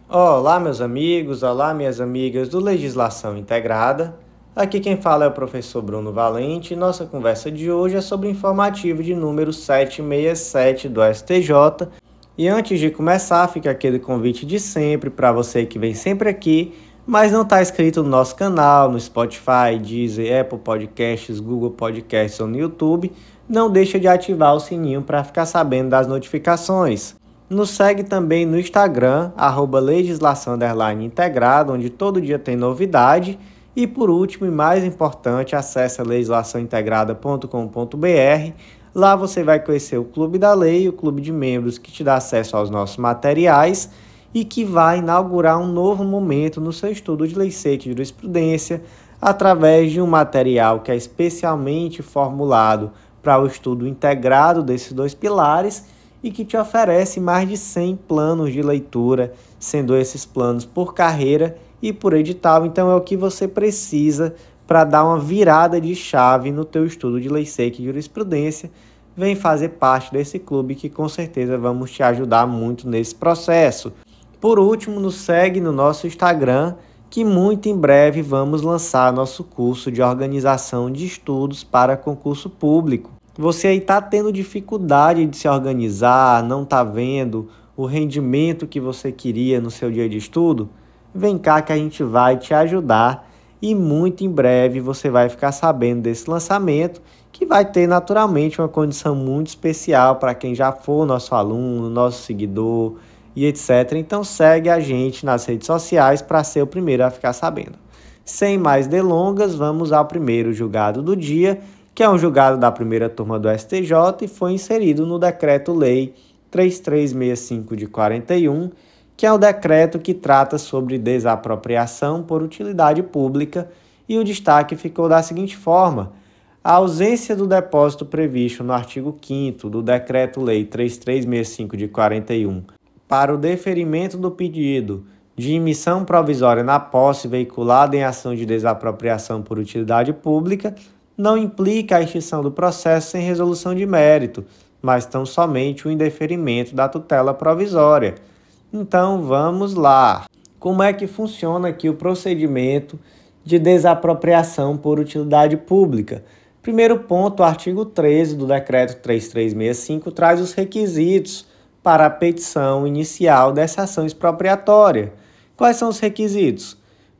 Olá, meus amigos, olá, minhas amigas do Legislação Integrada. Aqui quem fala é o professor Bruno Valente e nossa conversa de hoje é sobre o informativo de número 767 do STJ. E antes de começar, fica aquele convite de sempre para você que vem sempre aqui, mas não está inscrito no nosso canal, no Spotify, Deezer, Apple Podcasts, Google Podcasts ou no YouTube, não deixa de ativar o sininho para ficar sabendo das notificações. Nos segue também no Instagram, @legislação_integrada, onde todo dia tem novidade. E por último e mais importante, acesse legislaçãointegrada.com.br. Lá você vai conhecer o Clube da Lei, o clube de membros que te dá acesso aos nossos materiais e que vai inaugurar um novo momento no seu estudo de lei seca e jurisprudência através de um material que é especialmente formulado para o estudo integrado desses dois pilares e que te oferece mais de 100 planos de leitura, sendo esses planos por carreira e por edital. Então é o que você precisa para dar uma virada de chave no teu estudo de lei seca e jurisprudência. Vem fazer parte desse clube que com certeza vamos te ajudar muito nesse processo. Por último, nos segue no nosso Instagram, que muito em breve vamos lançar nosso curso de organização de estudos para concurso público. Você aí está tendo dificuldade de se organizar, não está vendo o rendimento que você queria no seu dia de estudo? Vem cá que a gente vai te ajudar e muito em breve você vai ficar sabendo desse lançamento, que vai ter naturalmente uma condição muito especial para quem já for nosso aluno, nosso seguidor e etc. Então segue a gente nas redes sociais para ser o primeiro a ficar sabendo. Sem mais delongas, vamos ao primeiro julgado do dia, que é um julgado da primeira turma do STJ e foi inserido no Decreto-Lei 3365 de 41, que é o decreto que trata sobre desapropriação por utilidade pública, e o destaque ficou da seguinte forma: a ausência do depósito previsto no artigo 5º do Decreto-Lei 3365 de 41 para o deferimento do pedido de emissão provisória na posse veiculada em ação de desapropriação por utilidade pública não implica a extinção do processo sem resolução de mérito, mas tão somente o indeferimento da tutela provisória. Então vamos lá. Como é que funciona aqui o procedimento de desapropriação por utilidade pública? Primeiro ponto, o artigo 13 do Decreto 3365 traz os requisitos para a petição inicial dessa ação expropriatória. Quais são os requisitos?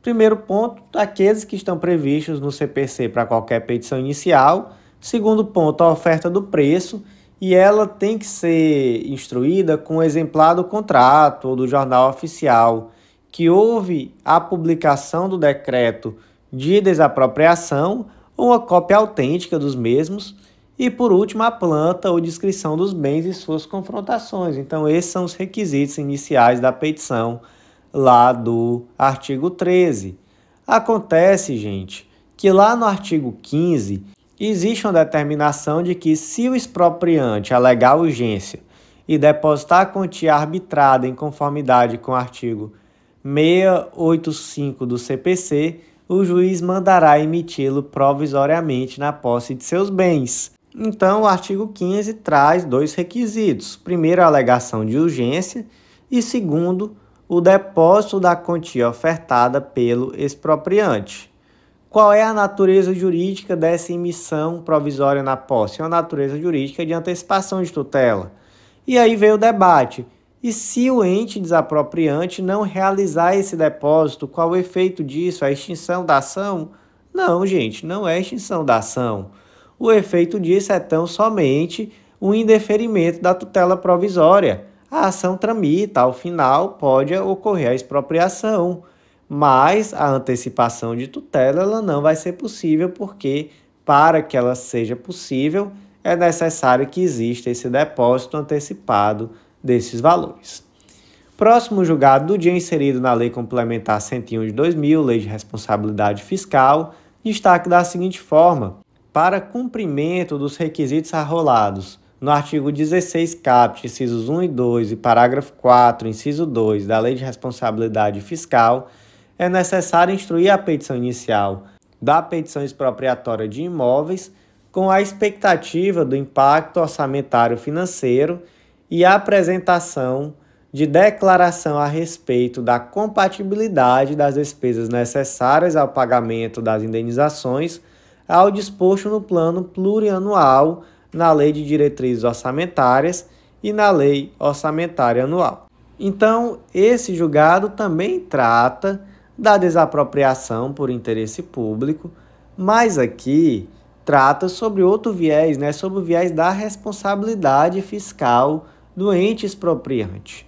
Primeiro ponto, aqueles que estão previstos no CPC para qualquer petição inicial. Segundo ponto, a oferta do preço, e ela tem que ser instruída com um exemplar do contrato ou do jornal oficial que houve a publicação do decreto de desapropriação ou uma cópia autêntica dos mesmos. E por último, a planta ou descrição dos bens e suas confrontações. Então esses são os requisitos iniciais da petição lá do artigo 13. Acontece, gente, que lá no artigo 15 existe uma determinação de que se o expropriante alegar urgência e depositar a quantia arbitrada em conformidade com o artigo 685 do CPC, o juiz mandará emiti-lo provisoriamente na posse de seus bens. Então, o artigo 15 traz dois requisitos. Primeiro, a alegação de urgência e segundo, o depósito da quantia ofertada pelo expropriante. Qual é a natureza jurídica dessa emissão provisória na posse? É uma natureza jurídica de antecipação de tutela. E aí veio o debate. E se o ente desapropriante não realizar esse depósito, qual o efeito disso? A extinção da ação? Não, gente, não é extinção da ação. O efeito disso é tão somente o indeferimento da tutela provisória. A ação tramita, ao final pode ocorrer a expropriação, mas a antecipação de tutela ela não vai ser possível porque, para que ela seja possível, é necessário que exista esse depósito antecipado desses valores. Próximo julgado do dia inserido na Lei Complementar 101 de 2000, Lei de Responsabilidade Fiscal, destaque da seguinte forma: para cumprimento dos requisitos arrolados no artigo 16 caput, incisos 1 e 2 e parágrafo 4, inciso 2 da Lei de Responsabilidade Fiscal, é necessário instruir a petição inicial da petição expropriatória de imóveis com a expectativa do impacto orçamentário financeiro e a apresentação de declaração a respeito da compatibilidade das despesas necessárias ao pagamento das indenizações ao disposto no plano plurianual, na Lei de Diretrizes Orçamentárias e na Lei Orçamentária Anual. Então, esse julgado também trata da desapropriação por interesse público, mas aqui trata sobre outro viés, sobre o viés da responsabilidade fiscal do ente expropriante.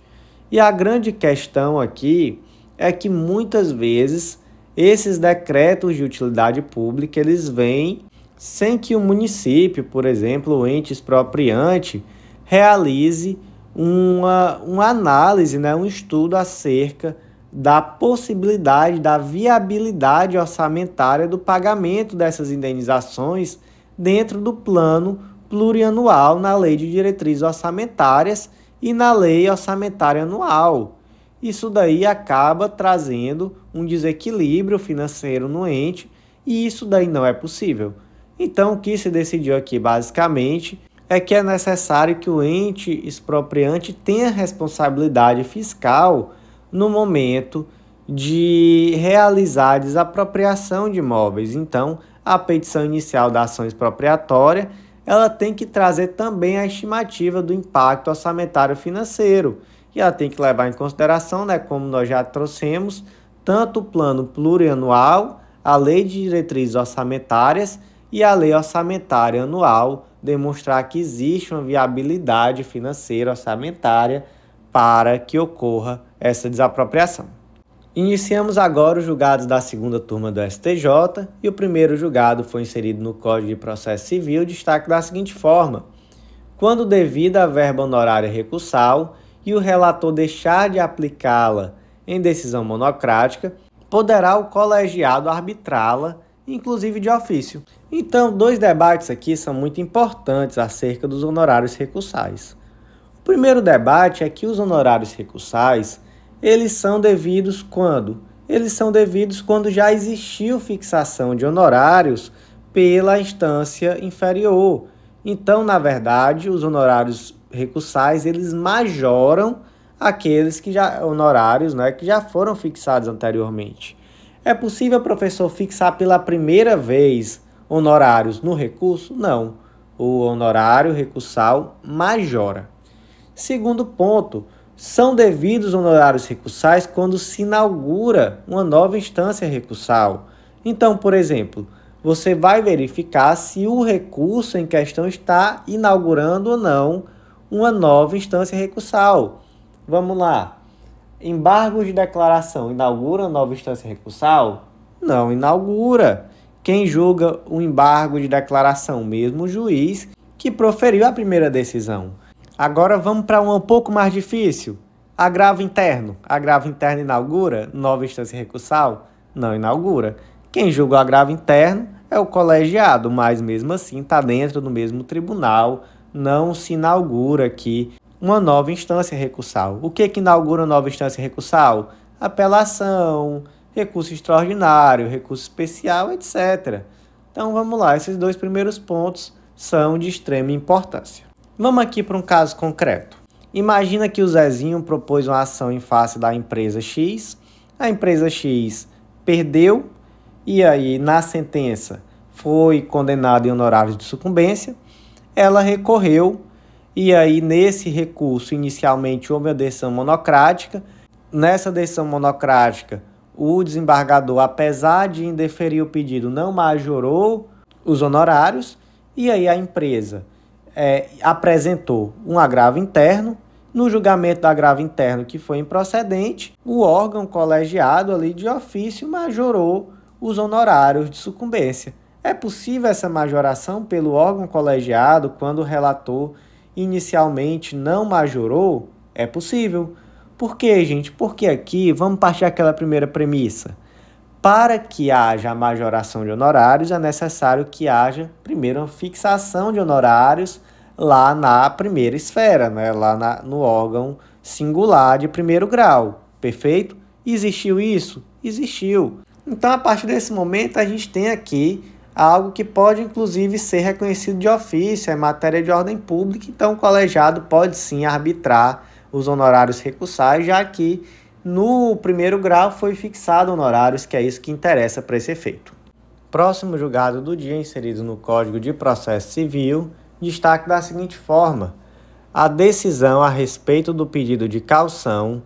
E a grande questão aqui é que muitas vezes esses decretos de utilidade pública eles vêm sem que o município, por exemplo, o ente expropriante, realize uma análise, um estudo acerca da possibilidade, da viabilidade orçamentária do pagamento dessas indenizações dentro do plano plurianual na Lei de Diretrizes Orçamentárias e na Lei Orçamentária Anual. Isso daí acaba trazendo um desequilíbrio financeiro no ente e isso daí não é possível. Então, o que se decidiu aqui basicamente é que é necessário que o ente expropriante tenha responsabilidade fiscal no momento de realizar a desapropriação de imóveis. Então, a petição inicial da ação expropriatória, ela tem que trazer também a estimativa do impacto orçamentário financeiro. E ela tem que levar em consideração, como nós já trouxemos, tanto o plano plurianual, a Lei de Diretrizes Orçamentárias e a Lei Orçamentária Anual, demonstrar que existe uma viabilidade financeira orçamentária para que ocorra essa desapropriação. Iniciamos agora os julgados da segunda turma do STJ e o primeiro julgado foi inserido no Código de Processo Civil, destaque da seguinte forma: quando devida a verba honorária recursal e o relator deixar de aplicá-la em decisão monocrática, poderá o colegiado arbitrá-la, inclusive de ofício. Então, dois debates aqui são muito importantes acerca dos honorários recursais. O primeiro debate é que os honorários recursais, eles são devidos quando? Eles são devidos quando já existiu fixação de honorários pela instância inferior. Então, na verdade, os honorários recursais, eles majoram aqueles honorários que já foram fixados anteriormente. É possível, professor, fixar pela primeira vez honorários no recurso? Não. O honorário recursal majora. Segundo ponto, são devidos honorários recursais quando se inaugura uma nova instância recursal. Então, por exemplo, você vai verificar se o recurso em questão está inaugurando ou não uma nova instância recursal. Vamos lá. Embargos de declaração inaugura nova instância recursal? Não inaugura. Quem julga o embargo de declaração? O mesmo juiz que proferiu a primeira decisão. Agora vamos para um pouco mais difícil. Agravo interno. Agravo interno inaugura nova instância recursal? Não inaugura. Quem julga o agravo interno é o colegiado, mas mesmo assim está dentro do mesmo tribunal. Não se inaugura aqui uma nova instância recursal. O que inaugura nova instância recursal? Apelação, recurso extraordinário, recurso especial, etc. Então vamos lá, esses dois primeiros pontos são de extrema importância. Vamos aqui para um caso concreto. Imagina que o Zezinho propôs uma ação em face da empresa X, a empresa X perdeu e aí na sentença foi condenada em honorários de sucumbência, ela recorreu e aí nesse recurso inicialmente houve a decisão monocrática. Nessa decisão monocrática, o desembargador, apesar de indeferir o pedido, não majorou os honorários e aí a empresa apresentou um agravo interno. No julgamento do agravo interno, que foi improcedente, o órgão colegiado ali de ofício majorou os honorários de sucumbência. É possível essa majoração pelo órgão colegiado quando o relator inicialmente não majorou? É possível. Por quê, gente? Porque aqui, vamos partir daquela primeira premissa. Para que haja a majoração de honorários, é necessário que haja, primeiro, uma fixação de honorários lá na primeira esfera, lá no órgão singular de primeiro grau. Perfeito? Existiu isso? Existiu. Então, a partir desse momento, a gente tem aqui algo que pode, inclusive, ser reconhecido de ofício, é matéria de ordem pública, então o colegiado pode sim arbitrar os honorários recursais, já que no primeiro grau foi fixado honorários, que é isso que interessa para esse efeito. Próximo julgado do dia, inserido no Código de Processo Civil, destaque da seguinte forma: a decisão a respeito do pedido de caução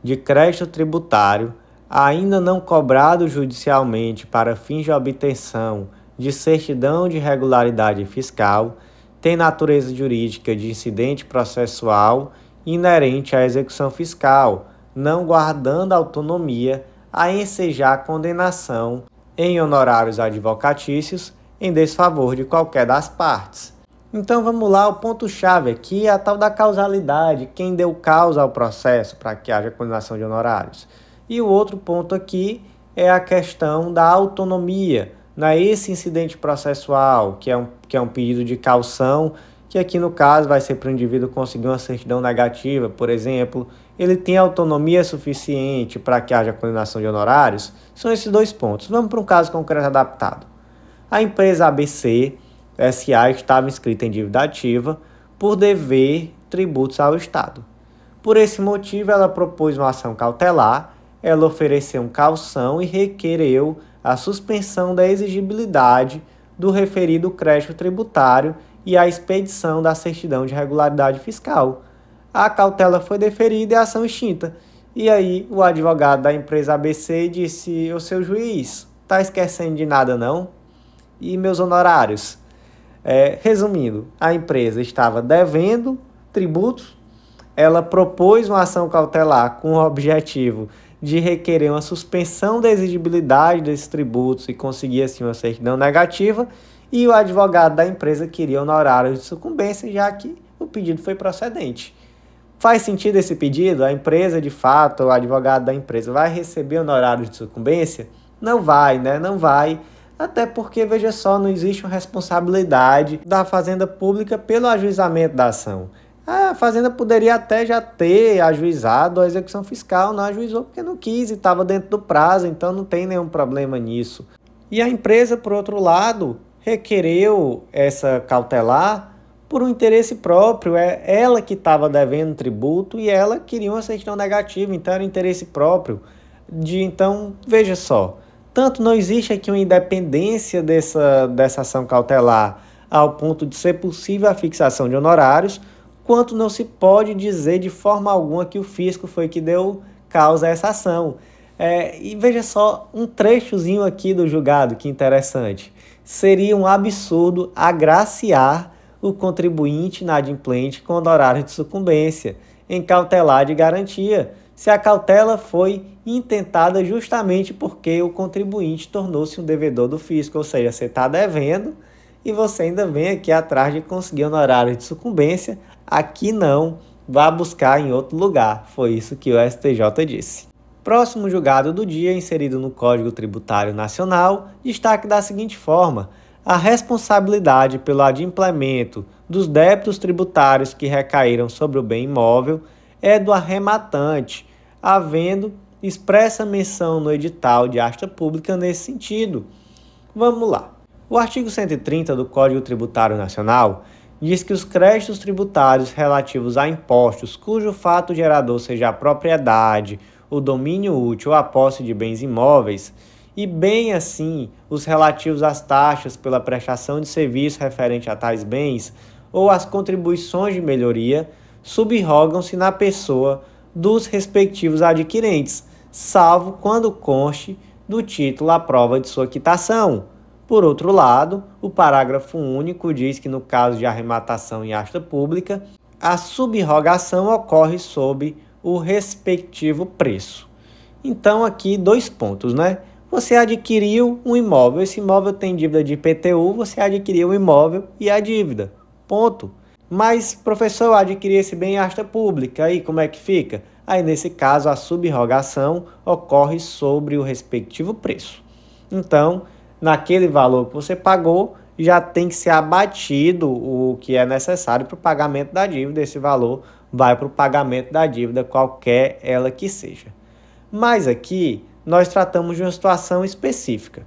de crédito tributário, ainda não cobrado judicialmente para fins de obtenção de certidão de regularidade fiscal, tem natureza jurídica de incidente processual inerente à execução fiscal, não guardando autonomia a ensejar condenação em honorários advocatícios em desfavor de qualquer das partes. Então vamos lá, o ponto-chave aqui é a tal da causalidade, quem deu causa ao processo para que haja condenação de honorários. E o outro ponto aqui é a questão da autonomia, não é esse incidente processual, que é um pedido de caução, que aqui no caso vai ser para o indivíduo conseguir uma certidão negativa, por exemplo, ele tem autonomia suficiente para que haja condenação de honorários? São esses dois pontos. Vamos para um caso concreto adaptado. A empresa ABC SA estava inscrita em dívida ativa por dever tributos ao Estado. Por esse motivo, ela propôs uma ação cautelar, ela ofereceu um calção e requereu a suspensão da exigibilidade do referido crédito tributário e a expedição da certidão de regularidade fiscal. A cautela foi deferida e a ação extinta. E aí o advogado da empresa ABC disse: "Ô seu juiz, tá esquecendo de nada não? E meus honorários?" Resumindo, a empresa estava devendo tributos, ela propôs uma ação cautelar com o objetivo de requerer uma suspensão da exigibilidade desses tributos e conseguir assim uma certidão negativa, e o advogado da empresa queria honorários de sucumbência, já que o pedido foi procedente. Faz sentido esse pedido? A empresa, de fato, o advogado da empresa vai receber honorários de sucumbência? Não vai, né? Não vai. Até porque, veja só, não existe uma responsabilidade da Fazenda Pública pelo ajuizamento da ação. A Fazenda poderia até já ter ajuizado a execução fiscal, não ajuizou porque não quis e estava dentro do prazo, então não tem nenhum problema nisso. E a empresa, por outro lado, requereu essa cautelar por um interesse próprio, é ela que estava devendo tributo e ela queria uma certidão negativa, então era interesse próprio. Então, veja só, tanto não existe aqui uma independência dessa ação cautelar ao ponto de ser possível a fixação de honorários, quanto não se pode dizer de forma alguma que o fisco foi que deu causa a essa ação. E veja só, um trechozinho aqui do julgado, que interessante. Seria um absurdo agraciar o contribuinte inadimplente com honorário de sucumbência em cautelar de garantia, se a cautela foi intentada justamente porque o contribuinte tornou-se um devedor do fisco, ou seja, você está devendo e você ainda vem aqui atrás de conseguir honorário de sucumbência, aqui não, vá buscar em outro lugar, foi isso que o STJ disse. Próximo julgado do dia, inserido no Código Tributário Nacional, destaque da seguinte forma: a responsabilidade pelo adimplemento dos débitos tributários que recaíram sobre o bem imóvel é do arrematante, havendo expressa menção no edital de asta pública nesse sentido. Vamos lá. O artigo 130 do Código Tributário Nacional diz que os créditos tributários relativos a impostos cujo fato gerador seja a propriedade, o domínio útil ou a posse de bens imóveis, e bem assim os relativos às taxas pela prestação de serviço referente a tais bens ou às contribuições de melhoria, subrogam-se na pessoa dos respectivos adquirentes, salvo quando conste do título a prova de sua quitação. Por outro lado, o parágrafo único diz que no caso de arrematação em asta pública, a subrogação ocorre sob o respectivo preço. Então aqui dois pontos, né? Você adquiriu um imóvel, esse imóvel tem dívida de IPTU, você adquiriu o imóvel e a dívida, ponto. Mas, professor, eu adquiri esse bem em asta pública, aí como é que fica? Aí, nesse caso, a subrogação ocorre sobre o respectivo preço. Então, naquele valor que você pagou, já tem que ser abatido o que é necessário para o pagamento da dívida. Esse valor vai para o pagamento da dívida, qualquer ela que seja. Mas aqui, nós tratamos de uma situação específica,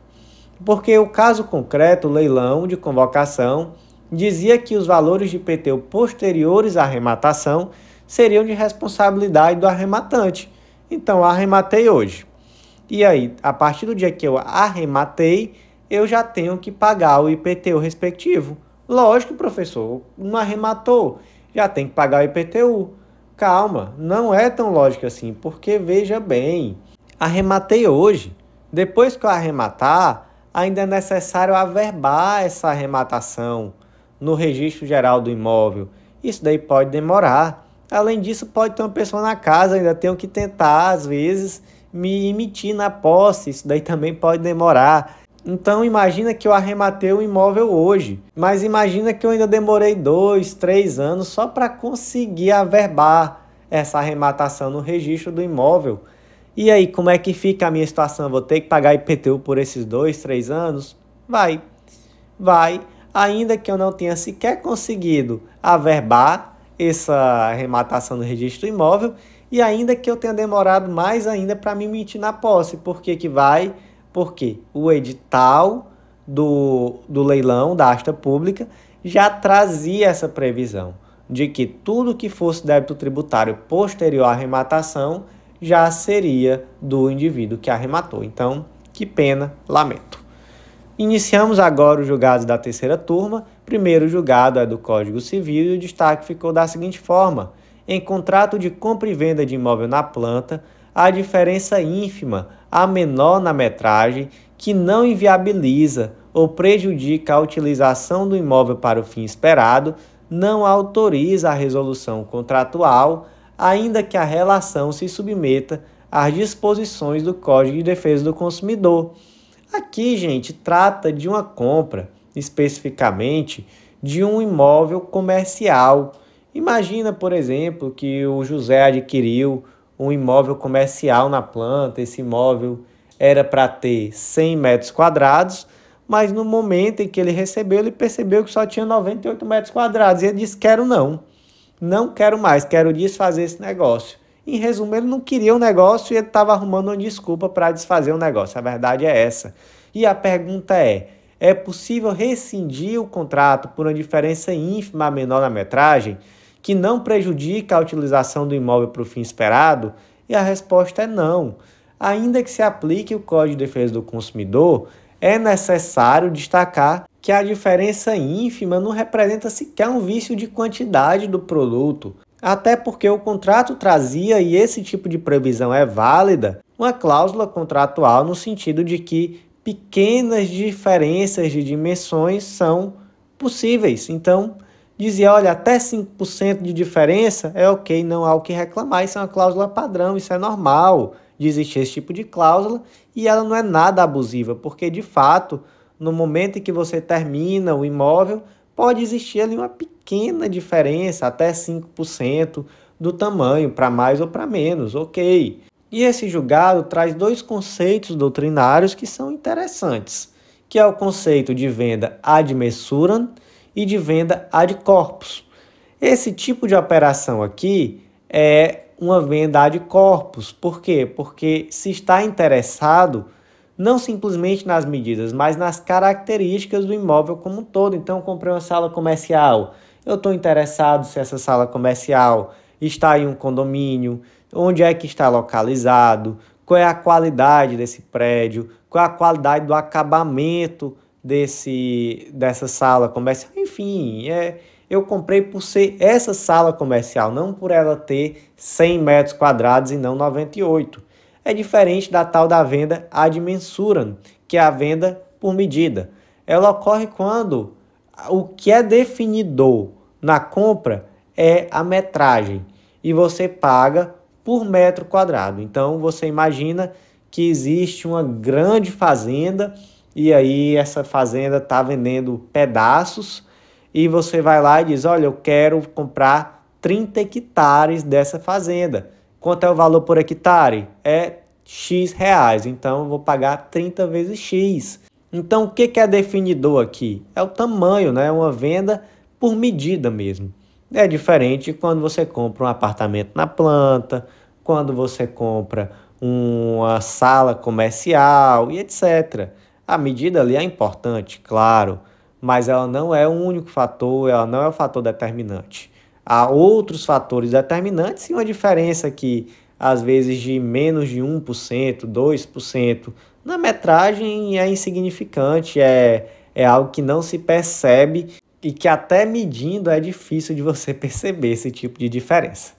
porque o caso concreto, o leilão de convocação, dizia que os valores de IPTU posteriores à arrematação seriam de responsabilidade do arrematante. Então, eu arrematei hoje. E aí, a partir do dia que eu arrematei, eu já tenho que pagar o IPTU respectivo. Lógico, professor, não arrematou, já tem que pagar o IPTU. Calma, não é tão lógico assim, porque veja bem, arrematei hoje. Depois que eu arrematar, ainda é necessário averbar essa arrematação no registro geral do imóvel. Isso daí pode demorar. Além disso, pode ter uma pessoa na casa, ainda tenho que tentar, às vezes, me emitir na posse. Isso daí também pode demorar. Então imagina que eu arrematei o imóvel hoje, mas imagina que eu ainda demorei 2, 3 anos só para conseguir averbar essa arrematação no registro do imóvel. E aí, como é que fica a minha situação? Eu vou ter que pagar IPTU por esses 2, 3 anos? Vai. Ainda que eu não tenha sequer conseguido averbar essa arrematação no registro do imóvel e ainda que eu tenha demorado mais ainda para me emitir na posse. Por que que vai? Porque o edital do leilão da asta pública já trazia essa previsão de que tudo que fosse débito tributário posterior à arrematação já seria do indivíduo que arrematou. Então, que pena, lamento. Iniciamos agora os julgados da terceira turma. Primeiro julgado é do Código Civil e o destaque ficou da seguinte forma: em contrato de compra e venda de imóvel na planta, a diferença ínfima, a menor na metragem, que não inviabiliza ou prejudica a utilização do imóvel para o fim esperado, não autoriza a resolução contratual, ainda que a relação se submeta às disposições do Código de Defesa do Consumidor. Aqui, gente, trata de uma compra, especificamente, de um imóvel comercial. Imagina, por exemplo, que o José adquiriu um imóvel comercial na planta. Esse imóvel era para ter 100 metros quadrados, mas no momento em que ele recebeu, ele percebeu que só tinha 98 metros quadrados. E ele disse: quero não quero mais, quero desfazer esse negócio. Em resumo, ele não queria o negócio e ele estava arrumando uma desculpa para desfazer o negócio. A verdade é essa. E a pergunta é possível rescindir o contrato por uma diferença ínfima menor na metragem, que não prejudica a utilização do imóvel para o fim esperado? E a resposta é não. Ainda que se aplique o Código de Defesa do Consumidor, é necessário destacar que a diferença ínfima não representa sequer um vício de quantidade do produto. Até porque o contrato trazia, e esse tipo de previsão é válida, uma cláusula contratual no sentido de que pequenas diferenças de dimensões são possíveis. Então, dizia: olha, até 5% de diferença é ok, não há o que reclamar, isso é uma cláusula padrão, isso é normal de existir esse tipo de cláusula e ela não é nada abusiva, porque de fato, no momento em que você termina o imóvel, pode existir ali uma pequena diferença, até 5% do tamanho, para mais ou para menos, ok. E esse julgado traz dois conceitos doutrinários que são interessantes, que é o conceito de venda ad messuram e de venda ad corpus. Esse tipo de operação aqui é uma venda ad corpus. Por quê? Porque se está interessado não simplesmente nas medidas, mas nas características do imóvel como um todo. Então, comprei uma sala comercial, eu estou interessado se essa sala comercial está em um condomínio, onde é que está localizado, qual é a qualidade desse prédio, qual é a qualidade do acabamento dessa sala comercial. Enfim, eu comprei por ser essa sala comercial, não por ela ter 100 metros quadrados e não 98. É diferente da tal da venda ad mensuram, que é a venda por medida. Ela ocorre quando o que é definidor na compra é a metragem e você paga por metro quadrado. Então você imagina que existe uma grande fazenda e aí essa fazenda está vendendo pedaços e você vai lá e diz: olha, eu quero comprar 30 hectares dessa fazenda. Quanto é o valor por hectare? É X reais, então eu vou pagar 30 vezes X. Então o que é definidor aqui? É o tamanho, né? É uma venda por medida mesmo. É diferente quando você compra um apartamento na planta, quando você compra uma sala comercial e etc. A medida ali é importante, claro, mas ela não é o único fator, ela não é o fator determinante. há outros fatores determinantes e uma diferença que, às vezes, de menos de 1%, 2%, na metragem é insignificante, é algo que não se percebe e que até medindo é difícil de você perceber esse tipo de diferença.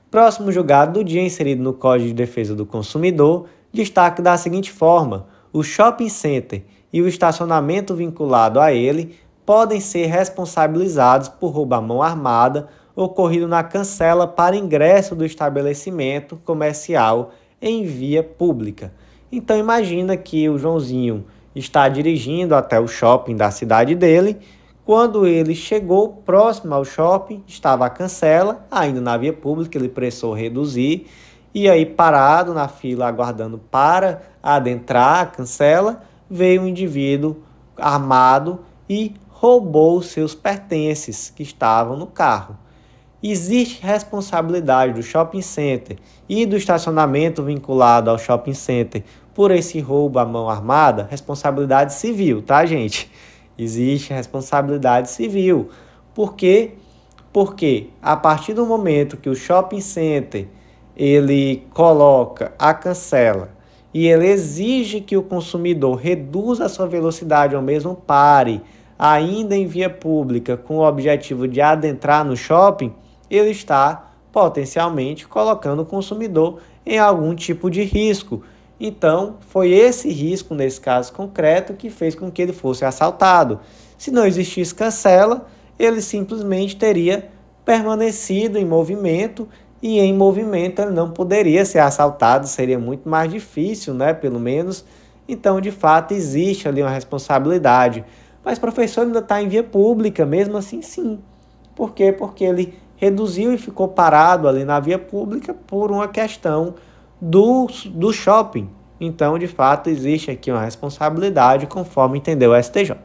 Próximo julgado do dia inserido no Código de Defesa do Consumidor, destaque da seguinte forma: o shopping center e o estacionamento vinculado a ele podem ser responsabilizados por roubo à mão armada ocorrido na cancela para ingresso do estabelecimento comercial em via pública. Então imagina que o Joãozinho está dirigindo até o shopping da cidade dele. Quando ele chegou próximo ao shopping, estava a cancela, ainda na via pública, ele precisou reduzir, e aí parado na fila, aguardando para adentrar a cancela, veio um indivíduo armado e roubou seus pertences que estavam no carro. Existe responsabilidade do shopping center e do estacionamento vinculado ao shopping center por esse roubo à mão armada? Responsabilidade civil, tá, gente? Existe responsabilidade civil. Por quê? Porque a partir do momento que o shopping center ele coloca a cancela e ele exige que o consumidor reduza a sua velocidade ou mesmo pare, ainda em via pública, com o objetivo de adentrar no shopping, ele está potencialmente colocando o consumidor em algum tipo de risco. Então, foi esse risco, nesse caso concreto, que fez com que ele fosse assaltado. Se não existisse cancela, ele simplesmente teria permanecido em movimento, e em movimento ele não poderia ser assaltado, seria muito mais difícil, né, pelo menos. Então, de fato, existe ali uma responsabilidade. Mas, professor, ainda está em via pública, mesmo assim, sim. Por quê? Porque ele reduziu e ficou parado ali na via pública por uma questão do shopping. Então, de fato, existe aqui uma responsabilidade, conforme entendeu o STJ.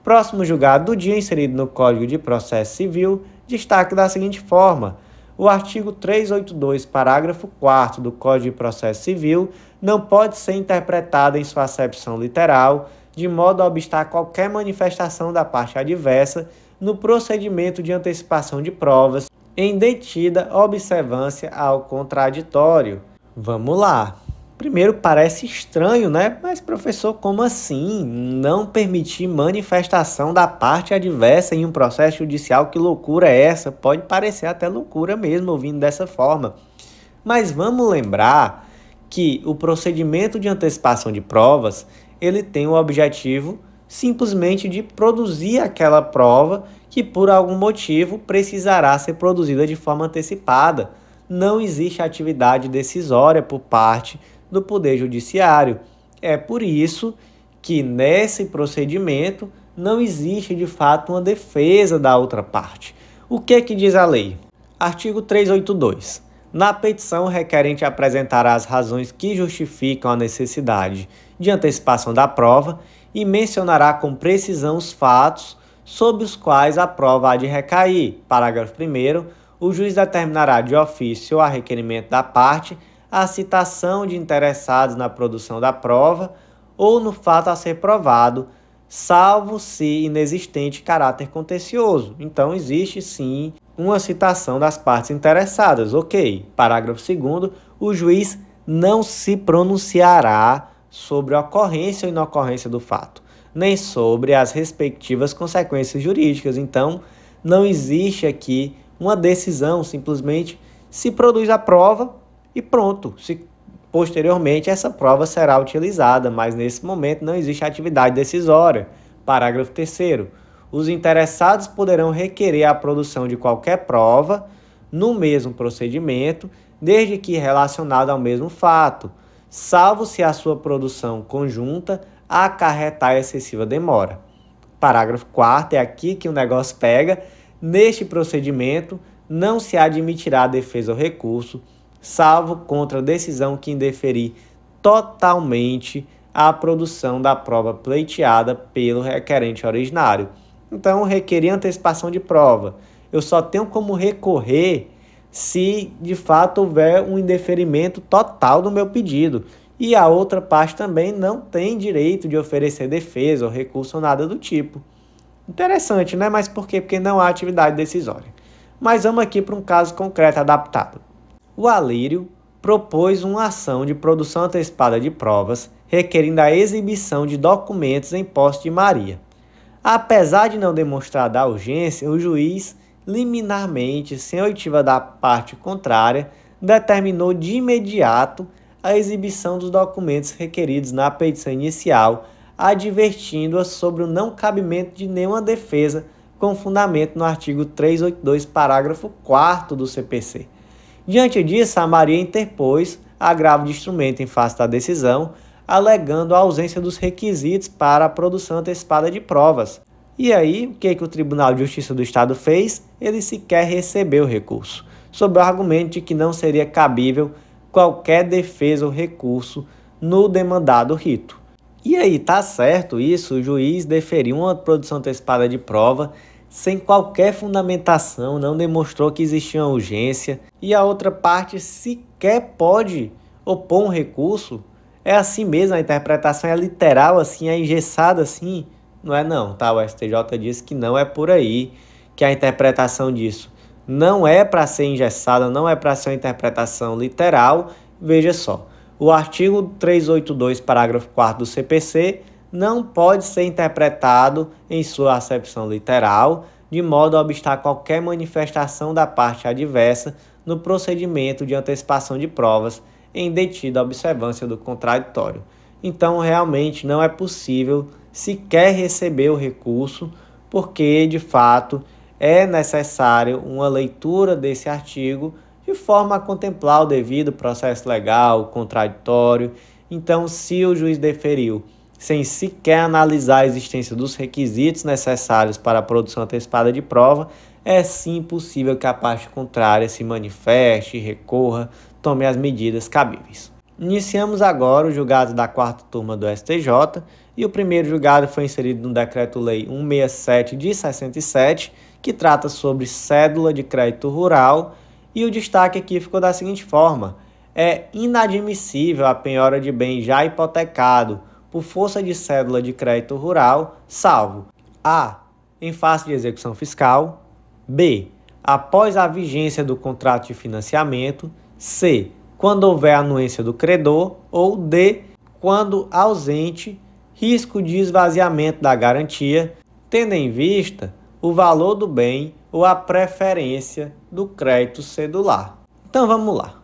Próximo julgado do dia, inserido no Código de Processo Civil, destaque da seguinte forma: o artigo 382, parágrafo 4º do Código de Processo Civil não pode ser interpretado em sua acepção literal, de modo a obstar qualquer manifestação da parte adversa no procedimento de antecipação de provas, em detida observância ao contraditório. Vamos lá. Primeiro, parece estranho, né? Mas, professor, como assim? Não permitir manifestação da parte adversa em um processo judicial? Que loucura é essa? Pode parecer até loucura mesmo, ouvindo dessa forma. Mas vamos lembrar que o procedimento de antecipação de provas, ele tem o objetivo simplesmente de produzir aquela prova que, por algum motivo, precisará ser produzida de forma antecipada. Não existe atividade decisória por parte do Poder Judiciário. É por isso que nesse procedimento não existe de fato uma defesa da outra parte. O que diz a lei? Artigo 382. Na petição, o requerente apresentará as razões que justificam a necessidade de antecipação da prova e mencionará com precisão os fatos sobre os quais a prova há de recair. Parágrafo 1º. O juiz determinará de ofício ou a requerimento da parte a citação de interessados na produção da prova ou no fato a ser provado, salvo se inexistente caráter contencioso. Então, existe sim uma citação das partes interessadas, ok. Parágrafo 2º. O juiz não se pronunciará sobre a ocorrência ou inocorrência do fato, nem sobre as respectivas consequências jurídicas. Então, não existe aqui uma decisão, simplesmente se produz a prova e pronto. Posteriormente, essa prova será utilizada, mas nesse momento não existe atividade decisória. Parágrafo 3º. Os interessados poderão requerer a produção de qualquer prova no mesmo procedimento, desde que relacionada ao mesmo fato, salvo se a sua produção conjunta acarretar excessiva demora. Parágrafo 4º, é aqui que o negócio pega. Neste procedimento, não se admitirá defesa ou recurso, salvo contra a decisão que indeferir totalmente a produção da prova pleiteada pelo requerente originário. Então, requerer antecipação de prova, eu só tenho como recorrer se de fato houver um indeferimento total do meu pedido. E a outra parte também não tem direito de oferecer defesa ou recurso ou nada do tipo. Interessante, né? Mas por quê? Porque não há atividade decisória. Mas vamos aqui para um caso concreto adaptado. O Alírio propôs uma ação de produção antecipada de provas, requerindo a exibição de documentos em posse de Maria. Apesar de não demonstrar da urgência, o juiz, liminarmente, sem oitiva da parte contrária, determinou de imediato a exibição dos documentos requeridos na petição inicial, advertindo-a sobre o não cabimento de nenhuma defesa com fundamento no artigo 382, parágrafo 4º do CPC. Diante disso, a Maria interpôs agravo de instrumento em face da decisão, alegando a ausência dos requisitos para a produção antecipada de provas. E aí, o que o Tribunal de Justiça do Estado fez? Ele sequer recebeu o recurso, sob o argumento de que não seria cabível qualquer defesa ou recurso no demandado rito. E aí, tá certo isso? O juiz deferiu uma produção antecipada de prova sem qualquer fundamentação, não demonstrou que existia uma urgência, e a outra parte sequer pode opor um recurso. É assim mesmo, a interpretação é literal assim, é engessada assim? Não é não, tá? O STJ disse que não é por aí, que a interpretação disso não é para ser engessada, não é para ser uma interpretação literal. Veja só, o artigo 382, parágrafo 4º do CPC não pode ser interpretado em sua acepção literal, de modo a obstar qualquer manifestação da parte adversa no procedimento de antecipação de provas em detida observância do contraditório. Então, realmente não é possível sequer receber o recurso, porque, de fato, é necessário uma leitura desse artigo de forma a contemplar o devido processo legal, contraditório. Então, se o juiz deferiu sem sequer analisar a existência dos requisitos necessários para a produção antecipada de prova, é sim possível que a parte contrária se manifeste, recorra, tome as medidas cabíveis. Iniciamos agora o julgado da 4ª turma do STJ, e o primeiro julgado foi inserido no Decreto-Lei 167 de 67, que trata sobre cédula de crédito rural, e o destaque aqui ficou da seguinte forma: é inadmissível a penhora de bem já hipotecado por força de cédula de crédito rural, salvo a. em face de execução fiscal, b. após a vigência do contrato de financiamento, c. quando houver anuência do credor, ou d. quando ausente risco de esvaziamento da garantia, tendo em vista o valor do bem ou a preferência do crédito cedular. Então vamos lá.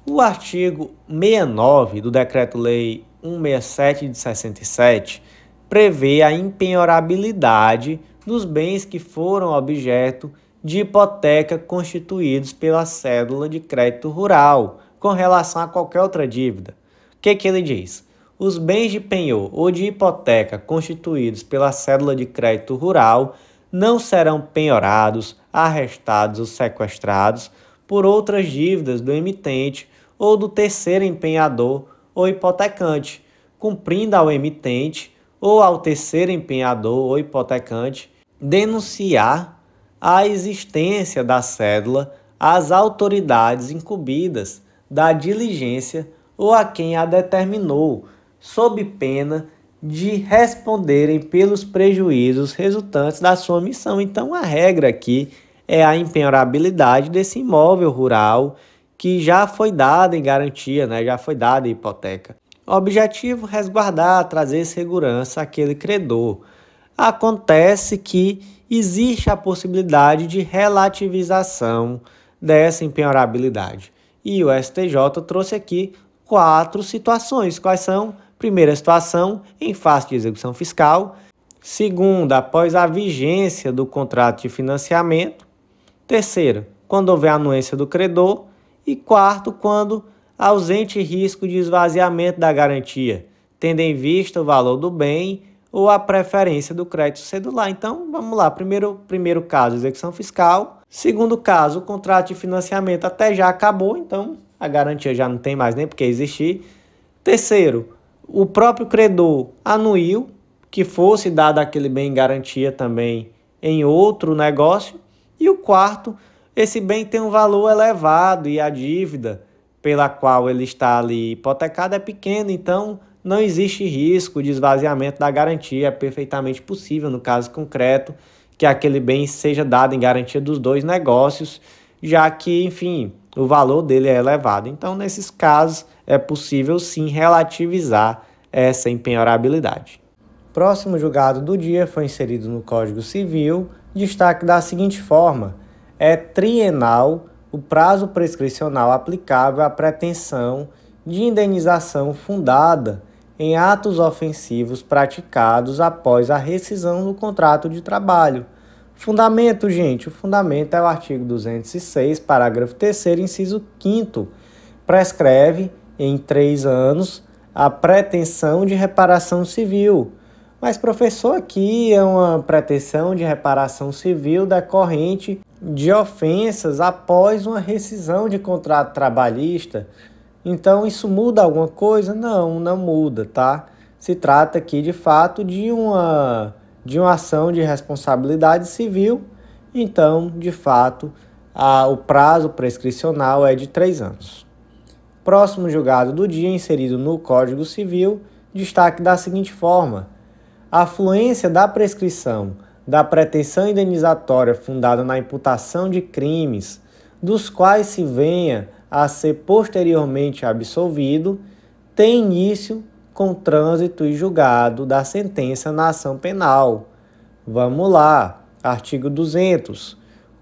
O artigo 69 do Decreto-Lei 167 de 67 prevê a impenhorabilidade dos bens que foram objeto de hipoteca constituídos pela cédula de crédito rural com relação a qualquer outra dívida. O que ele diz? Os bens de penhor ou de hipoteca constituídos pela cédula de crédito rural não serão penhorados, arrestados ou sequestrados por outras dívidas do emitente ou do terceiro empenhador ou hipotecante, cumprindo ao emitente ou ao terceiro empenhador ou hipotecante denunciar a existência da cédula às autoridades incumbidas da diligência ou a quem a determinou, sob pena de responderem pelos prejuízos resultantes da sua omissão. Então, a regra aqui é a impenhorabilidade desse imóvel rural que já foi dada em garantia, já foi dada em hipoteca. O objetivo é resguardar, trazer segurança àquele credor. Acontece que existe a possibilidade de relativização dessa impenhorabilidade. E o STJ trouxe aqui 4 situações. Quais são? Primeira situação, em face de execução fiscal. Segunda, após a vigência do contrato de financiamento. Terceira, quando houver anuência do credor. E quarto, quando ausente risco de esvaziamento da garantia, tendo em vista o valor do bem ou a preferência do crédito cedular. Então, vamos lá. Primeiro caso, execução fiscal. Segundo caso, o contrato de financiamento até já acabou, então a garantia já não tem mais nem porque existir. Terceiro, o próprio credor anuiu que fosse dado aquele bem em garantia também em outro negócio. E o quarto, esse bem tem um valor elevado e a dívida pela qual ele está ali hipotecado é pequena, então não existe risco de esvaziamento da garantia. É perfeitamente possível, no caso concreto, que aquele bem seja dado em garantia dos dois negócios, já que, enfim, o valor dele é elevado. Então, nesses casos, é possível sim relativizar essa impenhorabilidade. Próximo julgado do dia foi inserido no Código Civil, destaque da seguinte forma: é trienal o prazo prescricional aplicável à pretensão de indenização fundada em atos ofensivos praticados após a rescisão do contrato de trabalho. Fundamento, gente, o fundamento é o artigo 206, parágrafo 3º, inciso 5º. Prescreve em 3 anos a pretensão de reparação civil. Mas, professor, aqui é uma pretensão de reparação civil decorrente de ofensas após uma rescisão de contrato trabalhista. Então, isso muda alguma coisa? Não, não muda, tá? Se trata aqui, de fato, de uma ação de responsabilidade civil. Então, de fato, o prazo prescricional é de 3 anos. Próximo julgado do dia, inserido no Código Civil, destaque da seguinte forma: a fluência da prescrição da pretensão indenizatória fundada na imputação de crimes, dos quais se venha a ser posteriormente absolvido, tem início com trânsito e julgado da sentença na ação penal. Vamos lá, artigo 200.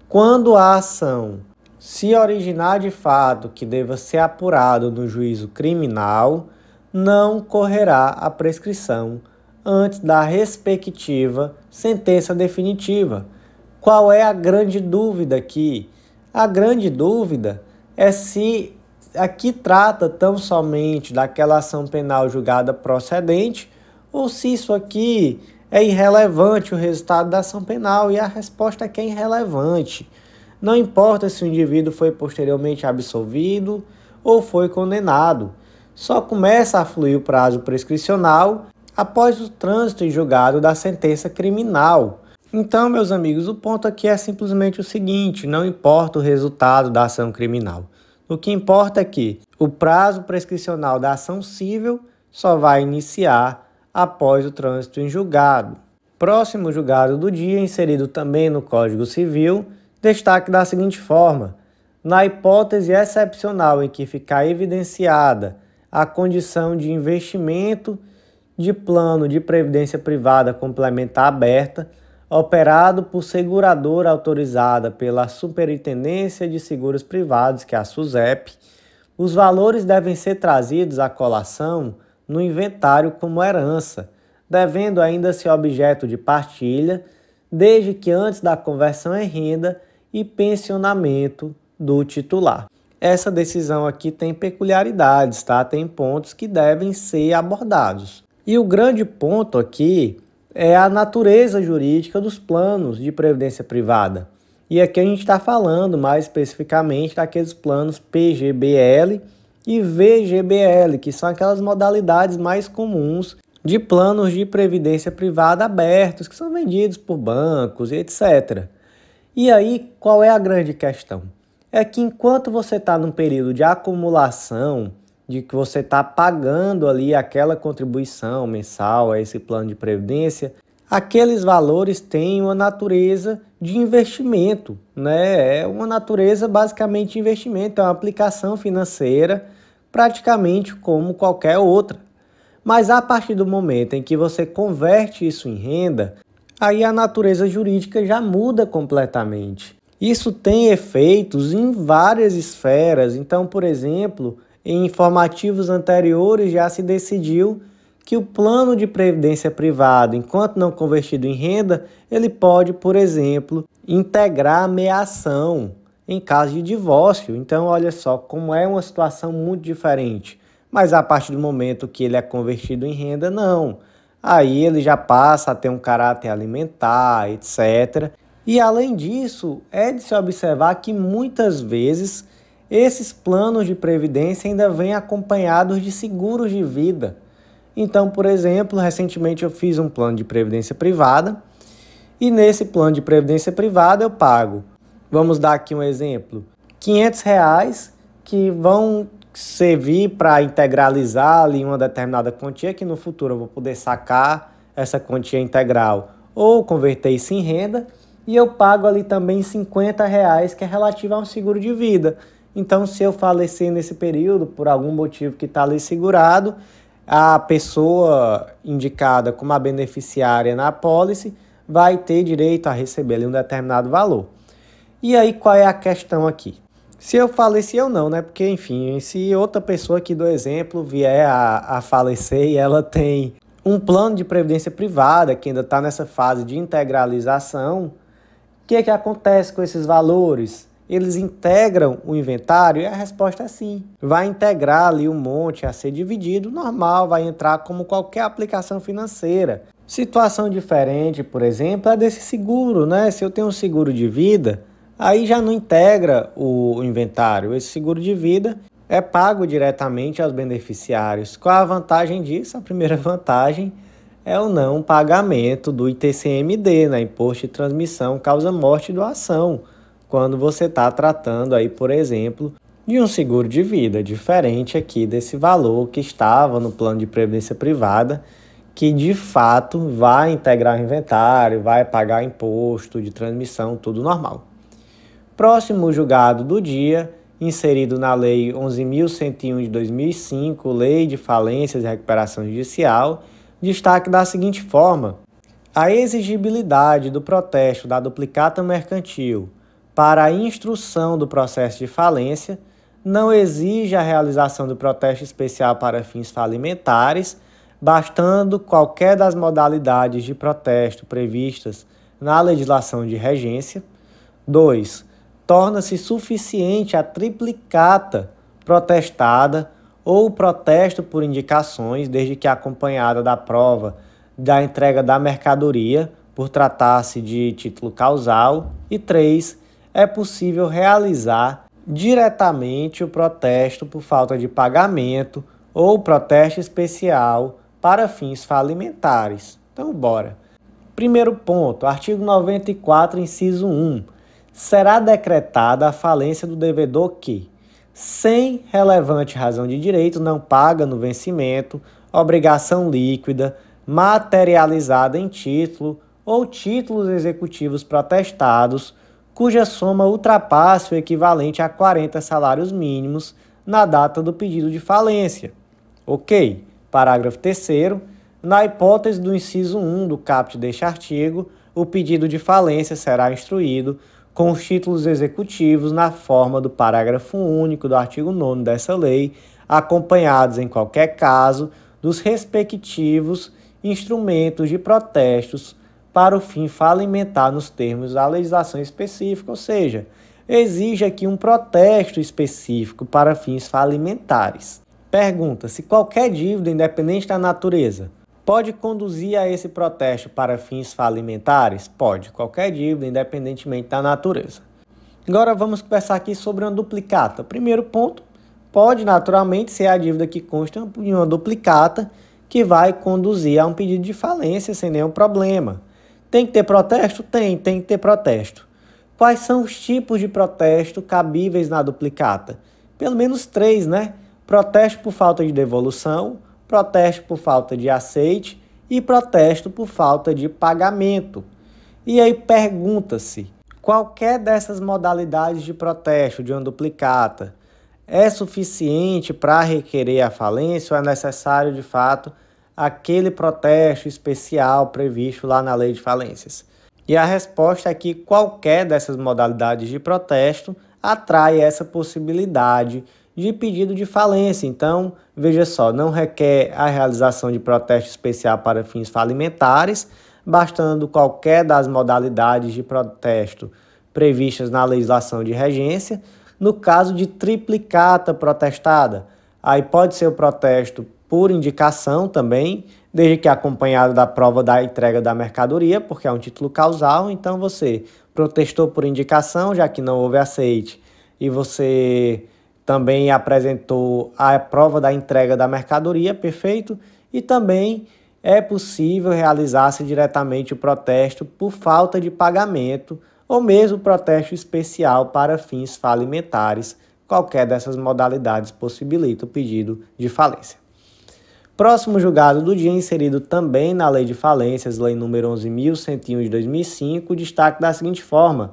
Quando a ação se originar de fato que deva ser apurado no juízo criminal, não correrá a prescrição antes da respectiva sentença definitiva. Qual é a grande dúvida aqui? A grande dúvida é se aqui trata tão somente daquela ação penal julgada procedente ou se isso aqui é irrelevante o resultado da ação penal, e a resposta é que é irrelevante. Não importa se o indivíduo foi posteriormente absolvido ou foi condenado. Só começa a fluir o prazo prescricional após o trânsito e julgado da sentença criminal. Então, meus amigos, o ponto aqui é simplesmente o seguinte: não importa o resultado da ação criminal. O que importa é que o prazo prescricional da ação civil só vai iniciar após o trânsito em julgado. Próximo julgado do dia, inserido também no Código Civil, destaque da seguinte forma: na hipótese excepcional em que ficar evidenciada a condição de investimento de plano de previdência privada complementar aberta, operado por seguradora autorizada pela Superintendência de Seguros Privados, que é a SUSEP, os valores devem ser trazidos à colação no inventário como herança, devendo ainda ser objeto de partilha, desde que antes da conversão em renda e pensionamento do titular. Essa decisão aqui tem peculiaridades, tá? Tem pontos que devem ser abordados. E o grande ponto aqui é a natureza jurídica dos planos de previdência privada. E aqui a gente está falando mais especificamente daqueles planos PGBL e VGBL, que são aquelas modalidades mais comuns de planos de previdência privada abertos, que são vendidos por bancos e etc. E aí, qual é a grande questão? É que enquanto você está num período de acumulação, de que você está pagando ali aquela contribuição mensal a esse plano de previdência, aqueles valores têm uma natureza de investimento, né? É uma natureza basicamente de investimento, é uma aplicação financeira praticamente como qualquer outra. Mas a partir do momento em que você converte isso em renda, aí a natureza jurídica já muda completamente. Isso tem efeitos em várias esferas. Então, por exemplo, em informativos anteriores já se decidiu que o plano de previdência privada, enquanto não convertido em renda, ele pode, por exemplo, integrar a meação em caso de divórcio. Então, olha só como é uma situação muito diferente. Mas a partir do momento que ele é convertido em renda, não. Aí ele já passa a ter um caráter alimentar, etc. E além disso, é de se observar que muitas vezes esses planos de previdência ainda vêm acompanhados de seguros de vida. Então, por exemplo, recentemente eu fiz um plano de previdência privada e nesse plano de previdência privada eu pago, vamos dar aqui um exemplo, R$500 que vão servir para integralizar ali uma determinada quantia que no futuro eu vou poder sacar essa quantia integral ou converter isso em renda. e eu pago ali também R$ 50, que é relativo a um seguro de vida. Então, se eu falecer nesse período, por algum motivo que está ali segurado, a pessoa indicada como a beneficiária na apólice vai ter direito a receber ali um determinado valor. E aí, qual é a questão aqui? Se eu faleci ou não, né? Porque, enfim, se outra pessoa aqui do exemplo vier a falecer e ela tem um plano de previdência privada que ainda está nessa fase de integralização, o que acontece com esses valores? Eles integram o inventário? E a resposta é sim. Vai integrar ali um monte a ser dividido, normal, vai entrar como qualquer aplicação financeira. Situação diferente, por exemplo, é desse seguro, né? Se eu tenho um seguro de vida, aí já não integra o inventário. Esse seguro de vida é pago diretamente aos beneficiários. Qual a vantagem disso? A primeira vantagem é o não pagamento do ITCMD, né? Imposto de Transmissão Causa-Morte e Doação, quando você está tratando aí, por exemplo, de um seguro de vida, diferente aqui desse valor que estava no plano de previdência privada, que de fato vai integrar o inventário, vai pagar imposto de transmissão, tudo normal. Próximo julgado do dia, inserido na Lei 11.101 de 2005, Lei de Falências e Recuperação Judicial, destaque da seguinte forma: a exigibilidade do protesto da duplicata mercantil para a instrução do processo de falência não exige a realização do protesto especial para fins falimentares, bastando qualquer das modalidades de protesto previstas na legislação de regência. 2. Torna-se suficiente a triplicata protestada ou protesto por indicações, desde que acompanhada da prova da entrega da mercadoria, por tratar-se de título causal. E 3. É possível realizar diretamente o protesto por falta de pagamento ou protesto especial para fins falimentares. Então, bora. Primeiro ponto, artigo 94, inciso 1. Será decretada a falência do devedor que, sem relevante razão de direito, não paga no vencimento obrigação líquida materializada em título ou títulos executivos protestados, cuja soma ultrapasse o equivalente a 40 salários mínimos na data do pedido de falência. Ok. Parágrafo 3º. Na hipótese do inciso 1 do caput deste artigo, o pedido de falência será instruído com os títulos executivos na forma do parágrafo único do artigo 9º dessa lei, acompanhados, em qualquer caso, dos respectivos instrumentos de protestos para o fim falimentar nos termos da legislação específica, ou seja, exige aqui um protesto específico para fins falimentares. Pergunta: se qualquer dívida, independente da natureza, pode conduzir a esse protesto para fins falimentares? Pode, qualquer dívida, independentemente da natureza. Agora vamos conversar aqui sobre uma duplicata. Primeiro ponto, pode naturalmente ser a dívida que consta de uma duplicata que vai conduzir a um pedido de falência sem nenhum problema. Tem que ter protesto? Tem que ter protesto. Quais são os tipos de protesto cabíveis na duplicata? Pelo menos 3, né? Protesto por falta de devolução, protesto por falta de aceite e protesto por falta de pagamento. E aí pergunta-se, qualquer dessas modalidades de protesto de uma duplicata é suficiente para requerer a falência ou é necessário, de fato, aquele protesto especial previsto lá na Lei de Falências? E a resposta é que qualquer dessas modalidades de protesto atrai essa possibilidade de pedido de falência. Então, veja só, não requer a realização de protesto especial para fins falimentares, bastando qualquer das modalidades de protesto previstas na legislação de regência. No caso de triplicata protestada, aí pode ser o protesto por indicação também, desde que acompanhado da prova da entrega da mercadoria, porque é um título causal. Então você protestou por indicação, já que não houve aceite, e você também apresentou a prova da entrega da mercadoria, perfeito? E também é possível realizar-se diretamente o protesto por falta de pagamento ou mesmo protesto especial para fins falimentares. Qualquer dessas modalidades possibilita o pedido de falência. Próximo julgado do dia, inserido também na Lei de Falências, Lei nº 11.101 de 2005, destaque da seguinte forma: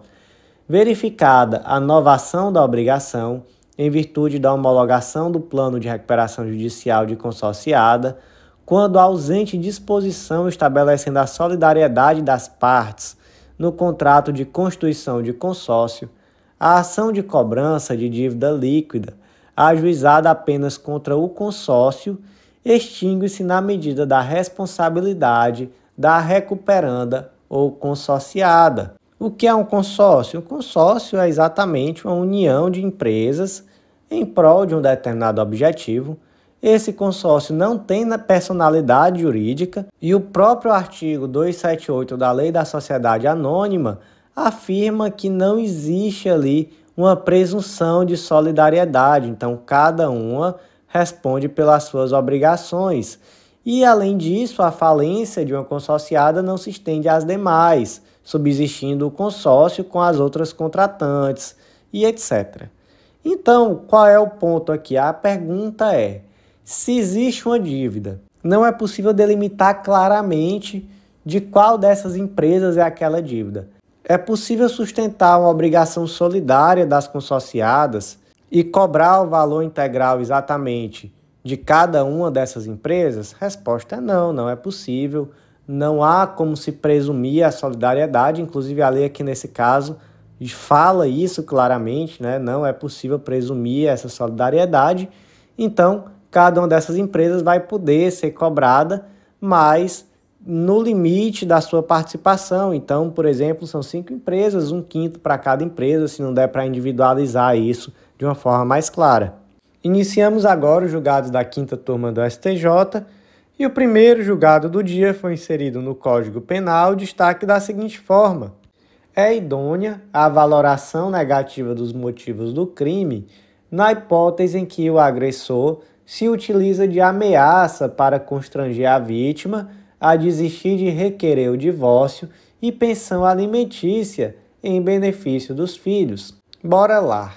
verificada a novação da obrigação, em virtude da homologação do plano de recuperação judicial de consorciada, quando ausente disposição estabelecendo a solidariedade das partes no contrato de constituição de consórcio, a ação de cobrança de dívida líquida, ajuizada apenas contra o consórcio, extingue-se na medida da responsabilidade da recuperanda ou consorciada. O que é um consórcio? O consórcio é exatamente uma união de empresas em prol de um determinado objetivo. Esse consórcio não tem personalidade jurídica e o próprio artigo 278 da Lei da Sociedade Anônima afirma que não existe ali uma presunção de solidariedade, então cada uma responde pelas suas obrigações. E, além disso, a falência de uma consorciada não se estende às demais, subsistindo o consórcio com as outras contratantes e etc. Então, qual é o ponto aqui? A pergunta é: se existe uma dívida, não é possível delimitar claramente de qual dessas empresas é aquela dívida. É possível sustentar uma obrigação solidária das consorciadas e cobrar o valor integral exatamente de cada uma dessas empresas? Resposta é não, não é possível. Não há como se presumir a solidariedade, inclusive a lei aqui nesse caso fala isso claramente, né? Não é possível presumir essa solidariedade. Então, cada uma dessas empresas vai poder ser cobrada, mas no limite da sua participação. Então, por exemplo, são 5 empresas, 1/5 para cada empresa, se não der para individualizar isso de uma forma mais clara. Iniciamos agora os julgados da 5ª turma do STJ, e o primeiro julgado do dia foi inserido no Código Penal, destaque da seguinte forma: é idônea a valoração negativa dos motivos do crime na hipótese em que o agressor se utiliza de ameaça para constranger a vítima a desistir de requerer o divórcio e pensão alimentícia em benefício dos filhos. Bora lá.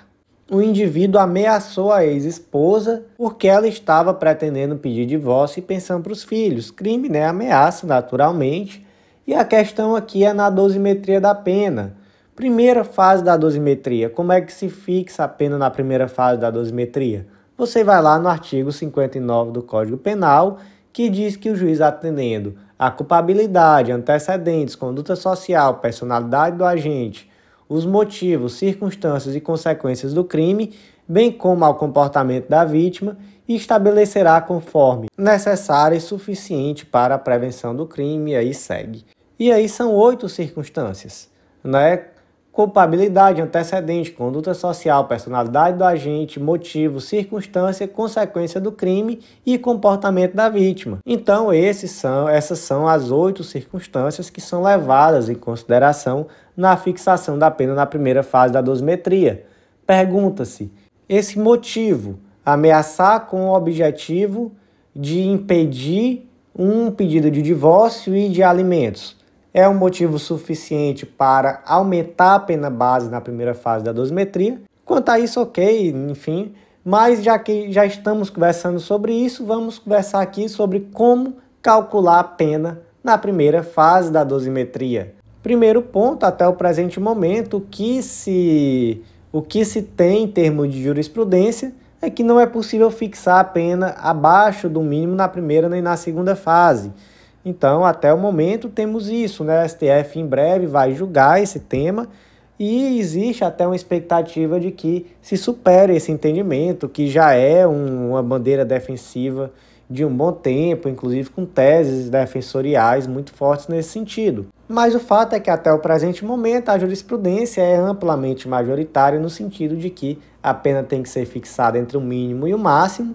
O indivíduo ameaçou a ex-esposa porque ela estava pretendendo pedir divórcio e pensão para os filhos. Crime, né? Ameaça, naturalmente. E a questão aqui é na dosimetria da pena. Primeira fase da dosimetria. Como é que se fixa a pena na primeira fase da dosimetria? Você vai lá no artigo 59 do Código Penal, que diz que o juiz, atendendo à culpabilidade, antecedentes, conduta social, personalidade do agente, os motivos, circunstâncias e consequências do crime, bem como ao comportamento da vítima, e estabelecerá conforme necessário e suficiente para a prevenção do crime, e aí segue. E aí são 8 circunstâncias, né? Culpabilidade, antecedente, conduta social, personalidade do agente, motivo, circunstância, consequência do crime e comportamento da vítima. Então, essas são as 8 circunstâncias que são levadas em consideração na fixação da pena na primeira fase da dosimetria. Pergunta-se: esse motivo, ameaçar com o objetivo de impedir um pedido de divórcio e de alimentos, é um motivo suficiente para aumentar a pena base na primeira fase da dosimetria? Quanto a isso, ok, enfim. Mas já que já estamos conversando sobre isso, vamos conversar aqui sobre como calcular a pena na primeira fase da dosimetria. Primeiro ponto, até o presente momento, o que se tem em termos de jurisprudência é que não é possível fixar a pena abaixo do mínimo na primeira nem na segunda fase. Então, até o momento, temos isso, né? O STF em breve vai julgar esse tema e existe até uma expectativa de que se supere esse entendimento, que já é uma bandeira defensiva de um bom tempo, inclusive com teses defensoriais muito fortes nesse sentido. Mas o fato é que até o presente momento a jurisprudência é amplamente majoritária no sentido de que a pena tem que ser fixada entre o mínimo e o máximo,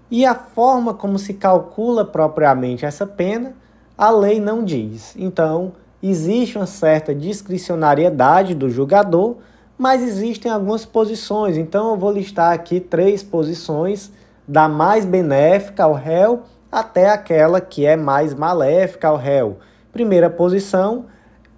e a forma como se calcula propriamente essa pena a lei não diz. Então, existe uma certa discricionariedade do julgador, mas existem algumas posições. Então, eu vou listar aqui 3 posições, da mais benéfica ao réu até aquela que é mais maléfica ao réu. Primeira posição,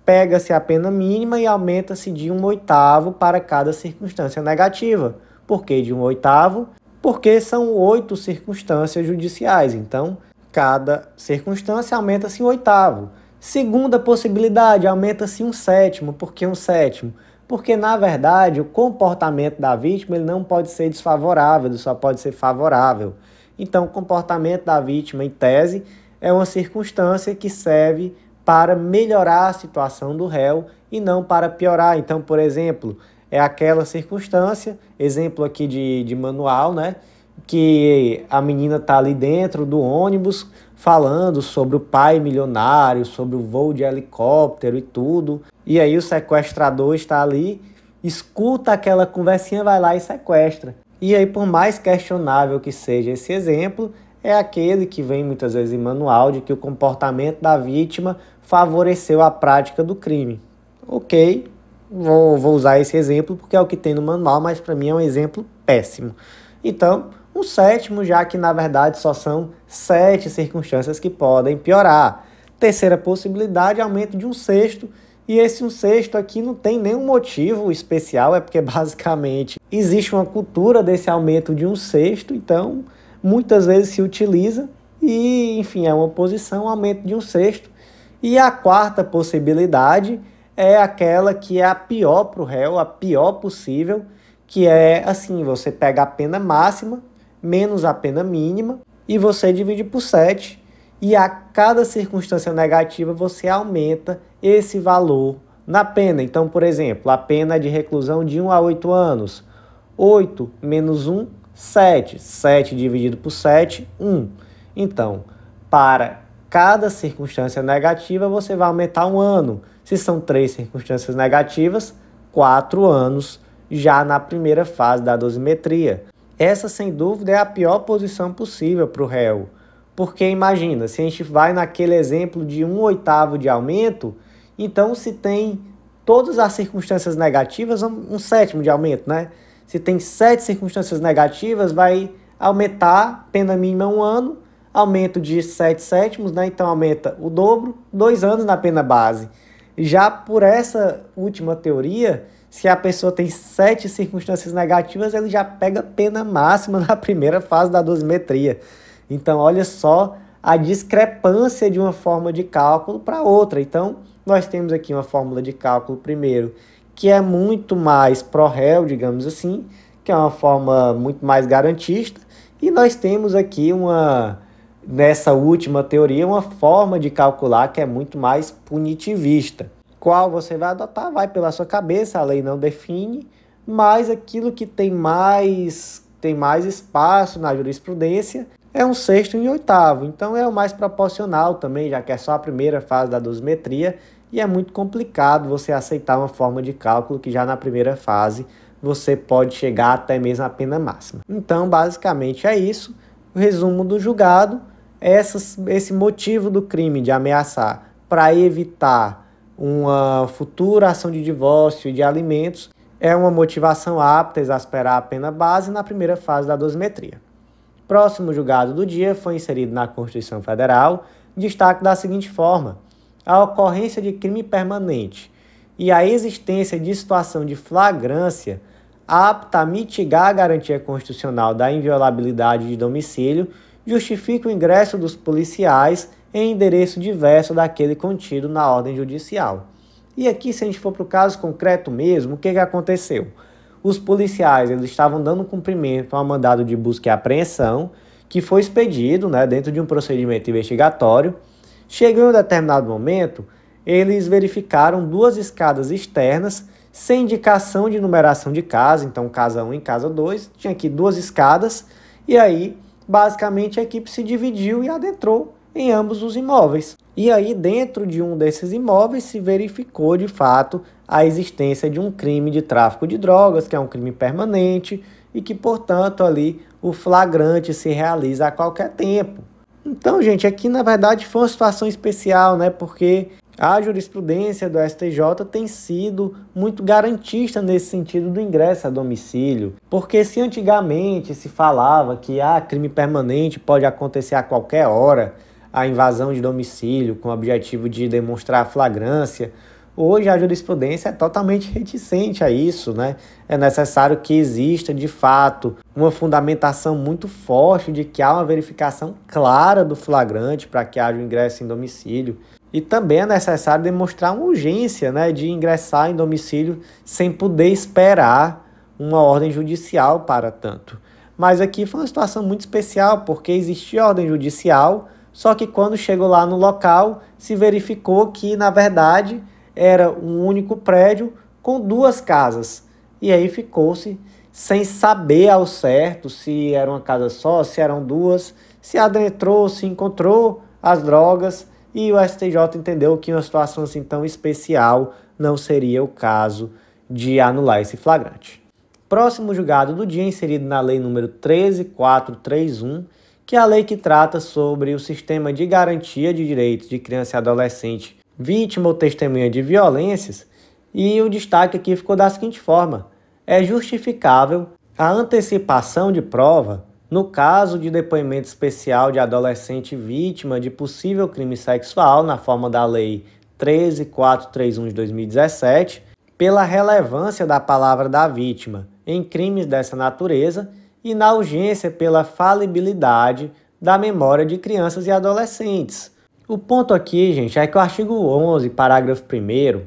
pega-se a pena mínima e aumenta-se de 1/8 para cada circunstância negativa. Por que de 1/8? Porque são 8 circunstâncias judiciais. Então, cada circunstância aumenta-se um oitavo. Segunda possibilidade, aumenta-se um sétimo. Por que um sétimo? Porque, na verdade, o comportamento da vítima ele não pode ser desfavorável, ele só pode ser favorável. Então, o comportamento da vítima, em tese, é uma circunstância que serve para melhorar a situação do réu e não para piorar. Então, por exemplo, é aquela circunstância, exemplo aqui de manual, né? Que a menina está ali dentro do ônibus falando sobre o pai milionário, sobre o voo de helicóptero e tudo. E aí o sequestrador está ali, escuta aquela conversinha, vai lá e sequestra. E aí, por mais questionável que seja esse exemplo, é aquele que vem muitas vezes em manual de que o comportamento da vítima favoreceu a prática do crime. Ok, vou usar esse exemplo porque é o que tem no manual, mas para mim é um exemplo péssimo. Então, um sétimo, já que na verdade só são 7 circunstâncias que podem piorar. Terceira possibilidade, aumento de um sexto. E esse um sexto aqui não tem nenhum motivo especial, é porque basicamente existe uma cultura desse aumento de um sexto, então muitas vezes se utiliza e, enfim, é uma posição, aumento de um sexto. E a quarta possibilidade é aquela que é a pior para o réu, a pior possível, que é assim, você pega a pena máxima menos a pena mínima e você divide por 7. E a cada circunstância negativa você aumenta esse valor na pena. Então, por exemplo, a pena é de reclusão de 1 a 8 anos. 8 menos 1, 7. 7 dividido por 7, 1. Então, para cada circunstância negativa, você vai aumentar 1 ano. Se são 3 circunstâncias negativas, 4 anos já na primeira fase da dosimetria. Essa, sem dúvida, é a pior posição possível para o réu. Porque imagina, se a gente vai naquele exemplo de 1/8 de aumento, então se tem todas as circunstâncias negativas, um sétimo de aumento, né? Se tem 7 circunstâncias negativas, vai aumentar pena mínima 1 ano, aumento de 7 sétimos, né? Então aumenta o dobro, 2 anos na pena base. Já por essa última teoria, se a pessoa tem 7 circunstâncias negativas, ele já pega pena máxima na primeira fase da dosimetria. Então, olha só a discrepância de uma forma de cálculo para outra. Então, nós temos aqui uma fórmula de cálculo, primeiro, que é muito mais pró-réu, digamos assim, que é uma forma muito mais garantista. E nós temos aqui, nessa última teoria, uma forma de calcular que é muito mais punitivista. Qual você vai adotar? Vai pela sua cabeça, a lei não define, mas aquilo que tem mais espaço na jurisprudência é 1/6 e 1/8. Então é o mais proporcional também, já que é só a primeira fase da dosimetria e é muito complicado você aceitar uma forma de cálculo que já na primeira fase você pode chegar até mesmo à pena máxima. Então, basicamente é isso. O resumo do julgado, esse motivo do crime de ameaçar para evitar uma futura ação de divórcio e de alimentos é uma motivação apta a exasperar a pena base na primeira fase da dosimetria. Próximo julgado do dia foi inserido na Constituição Federal, destaque da seguinte forma: a ocorrência de crime permanente e a existência de situação de flagrância apta a mitigar a garantia constitucional da inviolabilidade de domicílio justifica o ingresso dos policiais em endereço diverso daquele contido na ordem judicial. E aqui, se a gente for para o caso concreto mesmo, o que aconteceu? Os policiais eles estavam dando cumprimento a um mandado de busca e apreensão que foi expedido, dentro de um procedimento investigatório. Chegou em um determinado momento, eles verificaram 2 escadas externas sem indicação de numeração de casa, então casa 1 e casa 2, tinha aqui 2 escadas, e aí, basicamente, a equipe se dividiu e adentrou em ambos os imóveis. E aí, dentro de um desses imóveis, se verificou, de fato, a existência de um crime de tráfico de drogas, que é um crime permanente, e que, portanto, ali o flagrante se realiza a qualquer tempo. Então, gente, aqui, na verdade, foi uma situação especial, porque a jurisprudência do STJ tem sido muito garantista nesse sentido do ingresso a domicílio. Porque se antigamente se falava que crime permanente pode acontecer a qualquer hora, a invasão de domicílio com o objetivo de demonstrar flagrância, Hoje a jurisprudência é totalmente reticente a isso, né? É necessário que exista, de fato, uma fundamentação muito forte de que há uma verificação clara do flagrante para que haja o ingresso em domicílio. E também é necessário demonstrar uma urgência, né, de ingressar em domicílio sem poder esperar uma ordem judicial para tanto. Mas aqui foi uma situação muito especial, porque existia ordem judicial, só que quando chegou lá no local, se verificou que, na verdade, era um único prédio com duas casas. E aí ficou-se sem saber ao certo se era uma casa só, se eram duas, se adentrou, se encontrou as drogas, e o STJ entendeu que uma situação assim tão especial não seria o caso de anular esse flagrante. Próximo julgado do dia, inserido na Lei nº 13.431, que é a lei que trata sobre o sistema de garantia de direitos de criança e adolescente vítima ou testemunha de violências, e o destaque aqui ficou da seguinte forma: é justificável a antecipação de prova no caso de depoimento especial de adolescente vítima de possível crime sexual na forma da Lei 13.431 de 2017, pela relevância da palavra da vítima em crimes dessa natureza e na urgência pela falibilidade da memória de crianças e adolescentes. O ponto aqui, gente, é que o artigo 11, parágrafo 1º,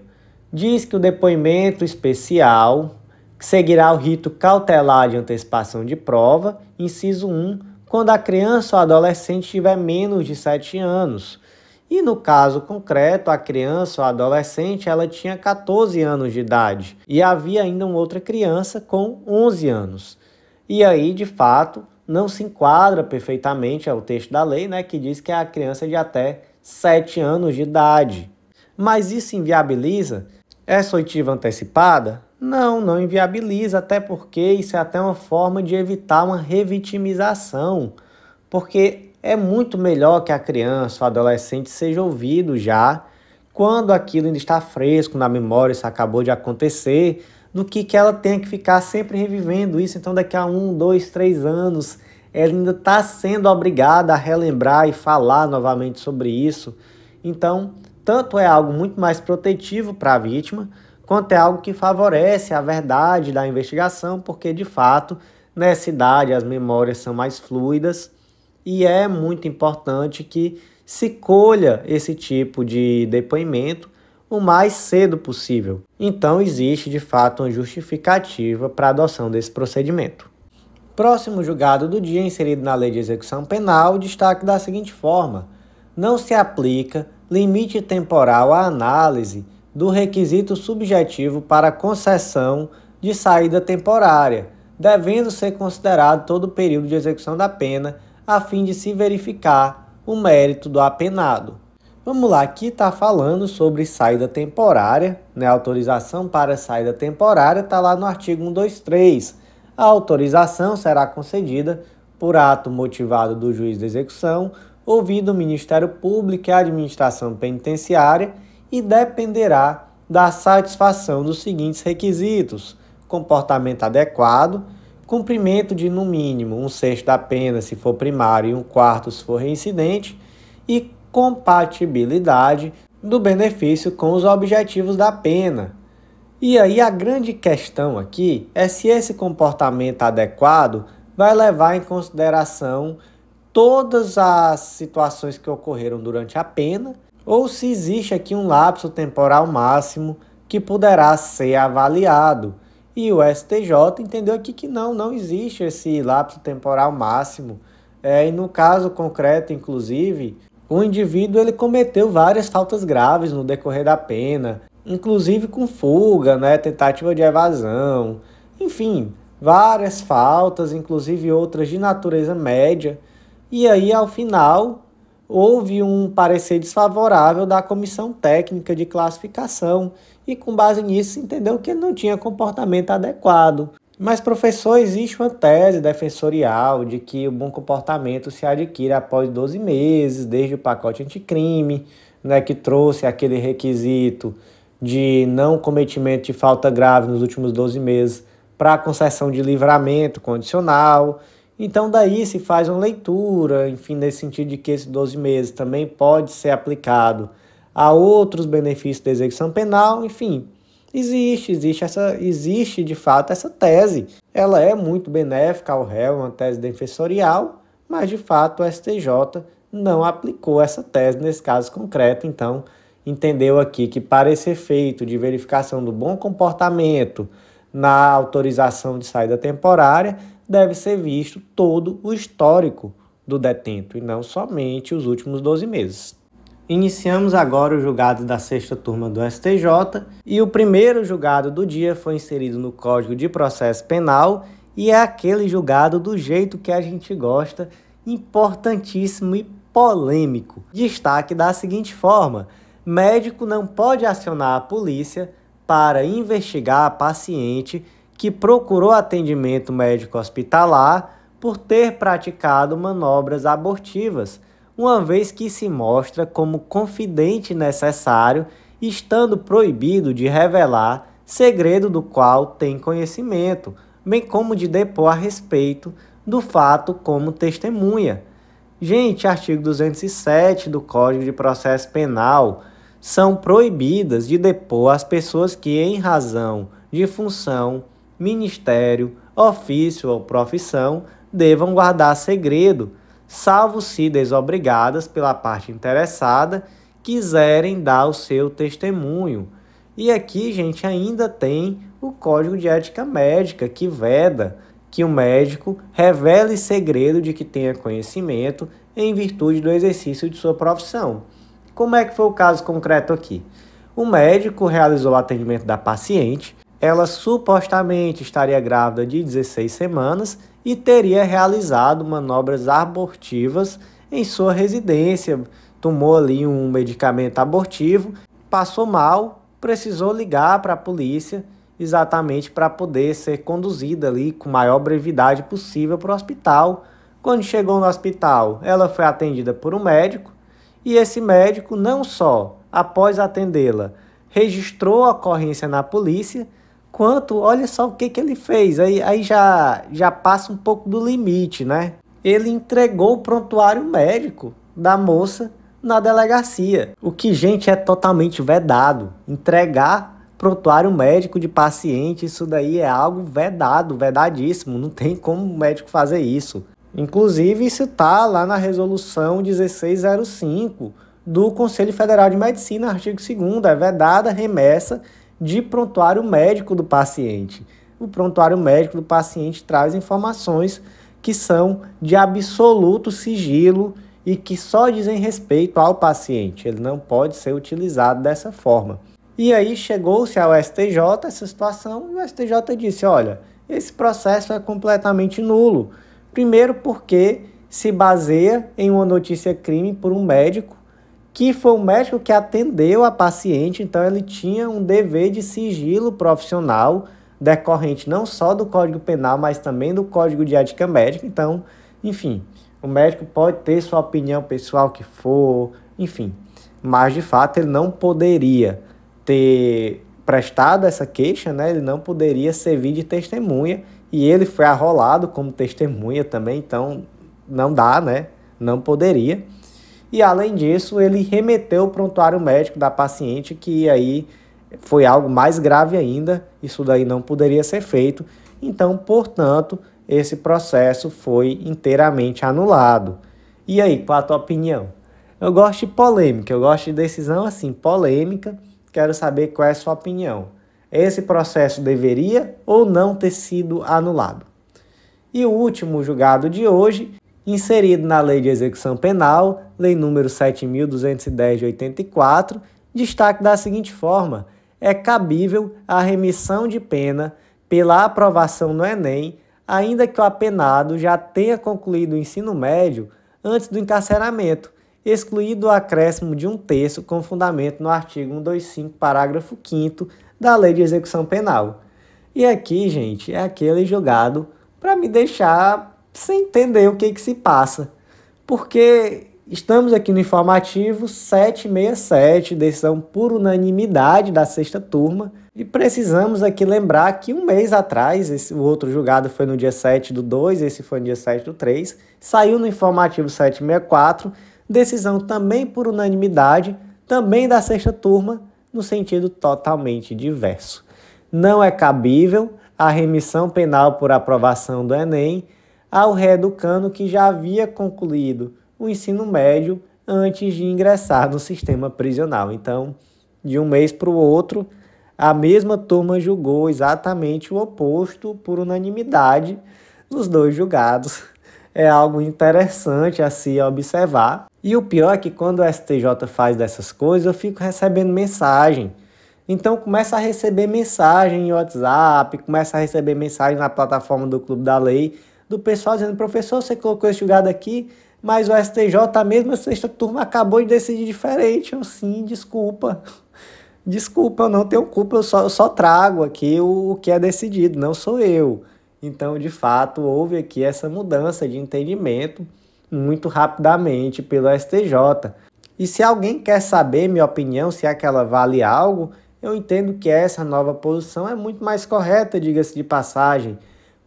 diz que o depoimento especial seguirá o rito cautelar de antecipação de prova, inciso 1, quando a criança ou adolescente tiver menos de 7 anos. E no caso concreto, a criança ou adolescente ela tinha 14 anos de idade e havia ainda uma outra criança com 11 anos. E aí, de fato, não se enquadra perfeitamente ao texto da lei, né, que diz que é a criança de até 7 anos de idade. Mas isso inviabiliza essa oitiva antecipada? Não, não inviabiliza, até porque isso é até uma forma de evitar uma revitimização, porque é muito melhor que a criança ou adolescente seja ouvido já quando aquilo ainda está fresco na memória, isso acabou de acontecer, do que ela tenha que ficar sempre revivendo isso. Então daqui a 1, 2, 3 anos ela ainda está sendo obrigada a relembrar e falar novamente sobre isso. Então, tanto é algo muito mais protetivo para a vítima, quanto é algo que favorece a verdade da investigação, porque de fato nessa idade as memórias são mais fluidas e é muito importante que se colha esse tipo de depoimento o mais cedo possível. Então existe de fato uma justificativa para a adoção desse procedimento. Próximo julgado do dia, inserido na Lei de Execução Penal, destaque da seguinte forma: não se aplica limite temporal à análise do requisito subjetivo para concessão de saída temporária, devendo ser considerado todo o período de execução da pena, a fim de se verificar o mérito do apenado. Vamos lá, aqui está falando sobre saída temporária, né? A autorização para saída temporária está lá no artigo 123. A autorização será concedida por ato motivado do juiz de execução, ouvido o Ministério Público e a administração penitenciária, e dependerá da satisfação dos seguintes requisitos: comportamento adequado, cumprimento de no mínimo 1/6 da pena se for primário e 1/4 se for reincidente, e compatibilidade do benefício com os objetivos da pena. E aí a grande questão aqui é se esse comportamento adequado vai levar em consideração todas as situações que ocorreram durante a pena, ou se existe aqui um lapso temporal máximo que poderá ser avaliado. E o STJ entendeu aqui que não existe esse lapso temporal máximo. E no caso concreto, inclusive, o indivíduo ele cometeu várias faltas graves no decorrer da pena, inclusive com fuga, né, tentativa de evasão, enfim, várias faltas, inclusive outras de natureza média. E aí, ao final, houve um parecer desfavorável da Comissão Técnica de Classificação e, com base nisso, entendeu que ele não tinha comportamento adequado. Mas, professor, existe uma tese defensorial de que o bom comportamento se adquire após 12 meses, desde o pacote anticrime, né, que trouxe aquele requisito de não cometimento de falta grave nos últimos 12 meses para a concessão de livramento condicional. Então, daí se faz uma leitura, enfim, nesse sentido de que esses 12 meses também pode ser aplicado a outros benefícios da execução penal, enfim. Existe de fato essa tese. Ela é muito benéfica ao réu, uma tese defensorial, mas de fato o STJ não aplicou essa tese nesse caso concreto, então entendeu aqui que para esse efeito de verificação do bom comportamento na autorização de saída temporária, deve ser visto todo o histórico do detento e não somente os últimos 12 meses. Iniciamos agora o julgado da sexta turma do STJ e o primeiro julgado do dia foi inserido no Código de Processo Penal e é aquele julgado do jeito que a gente gosta, importantíssimo e polêmico. Destaque da seguinte forma: médico não pode acionar a polícia para investigar a paciente que procurou atendimento médico hospitalar por ter praticado manobras abortivas, uma vez que se mostra como confidente necessário, estando proibido de revelar segredo do qual tem conhecimento, bem como de depor a respeito do fato como testemunha. Gente, artigo 207 do Código de Processo Penal, são proibidas de depor as pessoas que, em razão de função, ministério, ofício ou profissão, devam guardar segredo, salvo se desobrigadas pela parte interessada, quiserem dar o seu testemunho. E aqui, gente, ainda tem o Código de Ética Médica, que veda que o médico revele segredo de que tenha conhecimento em virtude do exercício de sua profissão. Como é que foi o caso concreto aqui? O médico realizou o atendimento da paciente, ela supostamente estaria grávida de 16 semanas e teria realizado manobras abortivas em sua residência, tomou ali um medicamento abortivo, passou mal, precisou ligar para a polícia exatamente para poder ser conduzida ali com maior brevidade possível para o hospital. Quando chegou no hospital, ela foi atendida por um médico e esse médico não só, após atendê-la, registrou a ocorrência na polícia, quanto, olha só o que ele fez, aí já passa um pouco do limite, né? Ele entregou o prontuário médico da moça na delegacia, o que, gente, é totalmente vedado. Entregar prontuário médico de paciente, isso daí é algo vedado, vedadíssimo, não tem como o médico fazer isso. Inclusive, isso está lá na resolução 1605 do Conselho Federal de Medicina, artigo 2º, é vedada a remessa de prontuário médico do paciente. O prontuário médico do paciente traz informações que são de absoluto sigilo e que só dizem respeito ao paciente. Ele não pode ser utilizado dessa forma. E aí chegou-se ao STJ essa situação e o STJ disse, olha, esse processo é completamente nulo. Primeiro porque se baseia em uma notícia-crime por um médico, que foi o médico que atendeu a paciente, então ele tinha um dever de sigilo profissional, decorrente não só do Código Penal, mas também do Código de Ética Médica. Então, enfim, o médico pode ter sua opinião pessoal que for, enfim, mas de fato ele não poderia ter prestado essa queixa, né? Ele não poderia servir de testemunha e ele foi arrolado como testemunha também, então não dá, né? Não poderia. E além disso, ele remeteu o prontuário médico da paciente, que aí foi algo mais grave ainda, isso daí não poderia ser feito. Então, portanto, esse processo foi inteiramente anulado. E aí, qual a tua opinião? Eu gosto de polêmica, eu gosto de decisão assim, polêmica. Quero saber qual é a sua opinião. Esse processo deveria ou não ter sido anulado? E o último julgado de hoje, inserido na Lei de Execução Penal, Lei número 7.210 de 84, destaque da seguinte forma: é cabível a remissão de pena pela aprovação no Enem, ainda que o apenado já tenha concluído o ensino médio antes do encarceramento, excluído o acréscimo de 1/3 com fundamento no artigo 125, parágrafo 5º da Lei de Execução Penal. E aqui, gente, é aquele julgado para me deixar sem entender o que se passa. Porque estamos aqui no informativo 767, decisão por unanimidade da sexta turma, e precisamos aqui lembrar que um mês atrás, o outro julgado foi no dia 7/2, esse foi no dia 7/3, saiu no informativo 764, decisão também por unanimidade também da sexta turma, no sentido totalmente diverso. Não é cabível a remissão penal por aprovação do Enem ao reeducando que já havia concluído o ensino médio antes de ingressar no sistema prisional. Então, de um mês para o outro, a mesma turma julgou exatamente o oposto por unanimidade nos dois julgados. É algo interessante a se observar. E o pior é que quando o STJ faz dessas coisas, eu fico recebendo mensagem. Então começa a receber mensagem em WhatsApp, começa a receber mensagem na plataforma do Clube da Lei, do pessoal dizendo: professor, você colocou esse julgado aqui, mas o STJ, a mesma sexta turma, acabou de decidir diferente. Eu, sim, desculpa. Desculpa, eu não tenho culpa, eu só trago aqui o que é decidido, não sou eu. Então, de fato, houve aqui essa mudança de entendimento muito rapidamente pelo STJ. E se alguém quer saber minha opinião, se é que ela vale algo, eu entendo que essa nova posição é muito mais correta, diga-se de passagem.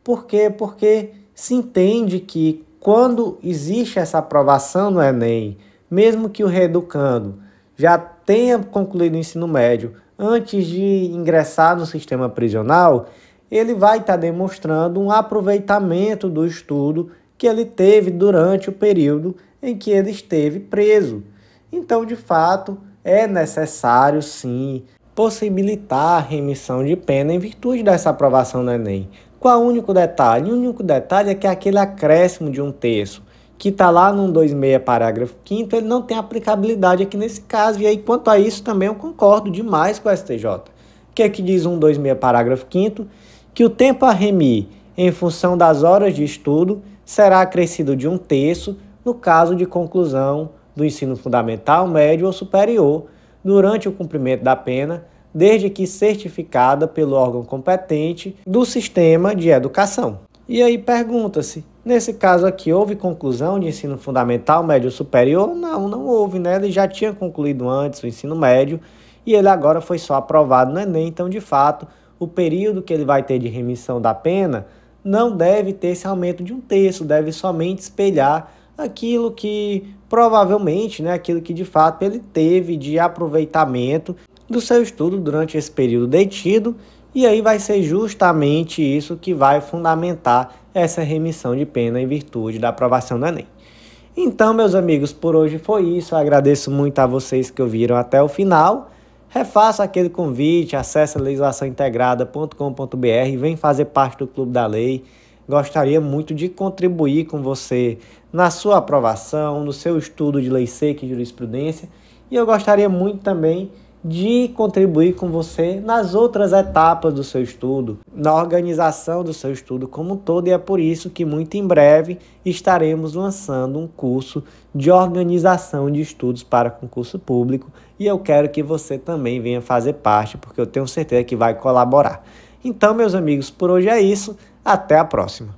Por quê? Porque se entende que quando existe essa aprovação no Enem, mesmo que o reeducando já tenha concluído o ensino médio antes de ingressar no sistema prisional, ele vai estar demonstrando um aproveitamento do estudo que ele teve durante o período em que ele esteve preso. Então, de fato, é necessário, sim, possibilitar a remissão de pena em virtude dessa aprovação no Enem. Qual o único detalhe? O único detalhe é que aquele acréscimo de 1/3, que está lá no 126, parágrafo 5º, ele não tem aplicabilidade aqui nesse caso. E aí, quanto a isso, também eu concordo demais com o STJ. O que é que diz o 126, parágrafo 5º? Que o tempo a remir em função das horas de estudo será acrescido de 1/3 no caso de conclusão do ensino fundamental, médio ou superior, durante o cumprimento da pena, desde que certificada pelo órgão competente do sistema de educação. E aí pergunta-se, nesse caso aqui, houve conclusão de ensino fundamental, médio ou superior? Não houve, né? Ele já tinha concluído antes o ensino médio e ele agora foi só aprovado no Enem. Então, de fato, o período que ele vai ter de remissão da pena não deve ter esse aumento de 1/3, deve somente espelhar aquilo que provavelmente, né, aquilo que de fato ele teve de aproveitamento do seu estudo durante esse período detido, e aí vai ser justamente isso que vai fundamentar essa remissão de pena em virtude da aprovação do Enem. Então, meus amigos, por hoje foi isso. Eu agradeço muito a vocês que ouviram até o final. Refaço aquele convite, acesse legislaçãointegrada.com.br, vem fazer parte do Clube da Lei. Gostaria muito de contribuir com você na sua aprovação, no seu estudo de lei seca e jurisprudência. E eu gostaria muito também de contribuir com você nas outras etapas do seu estudo, na organização do seu estudo como um todo. E é por isso que muito em breve estaremos lançando um curso de organização de estudos para concurso público. E eu quero que você também venha fazer parte, porque eu tenho certeza que vai colaborar. Então, meus amigos, por hoje é isso. Até a próxima.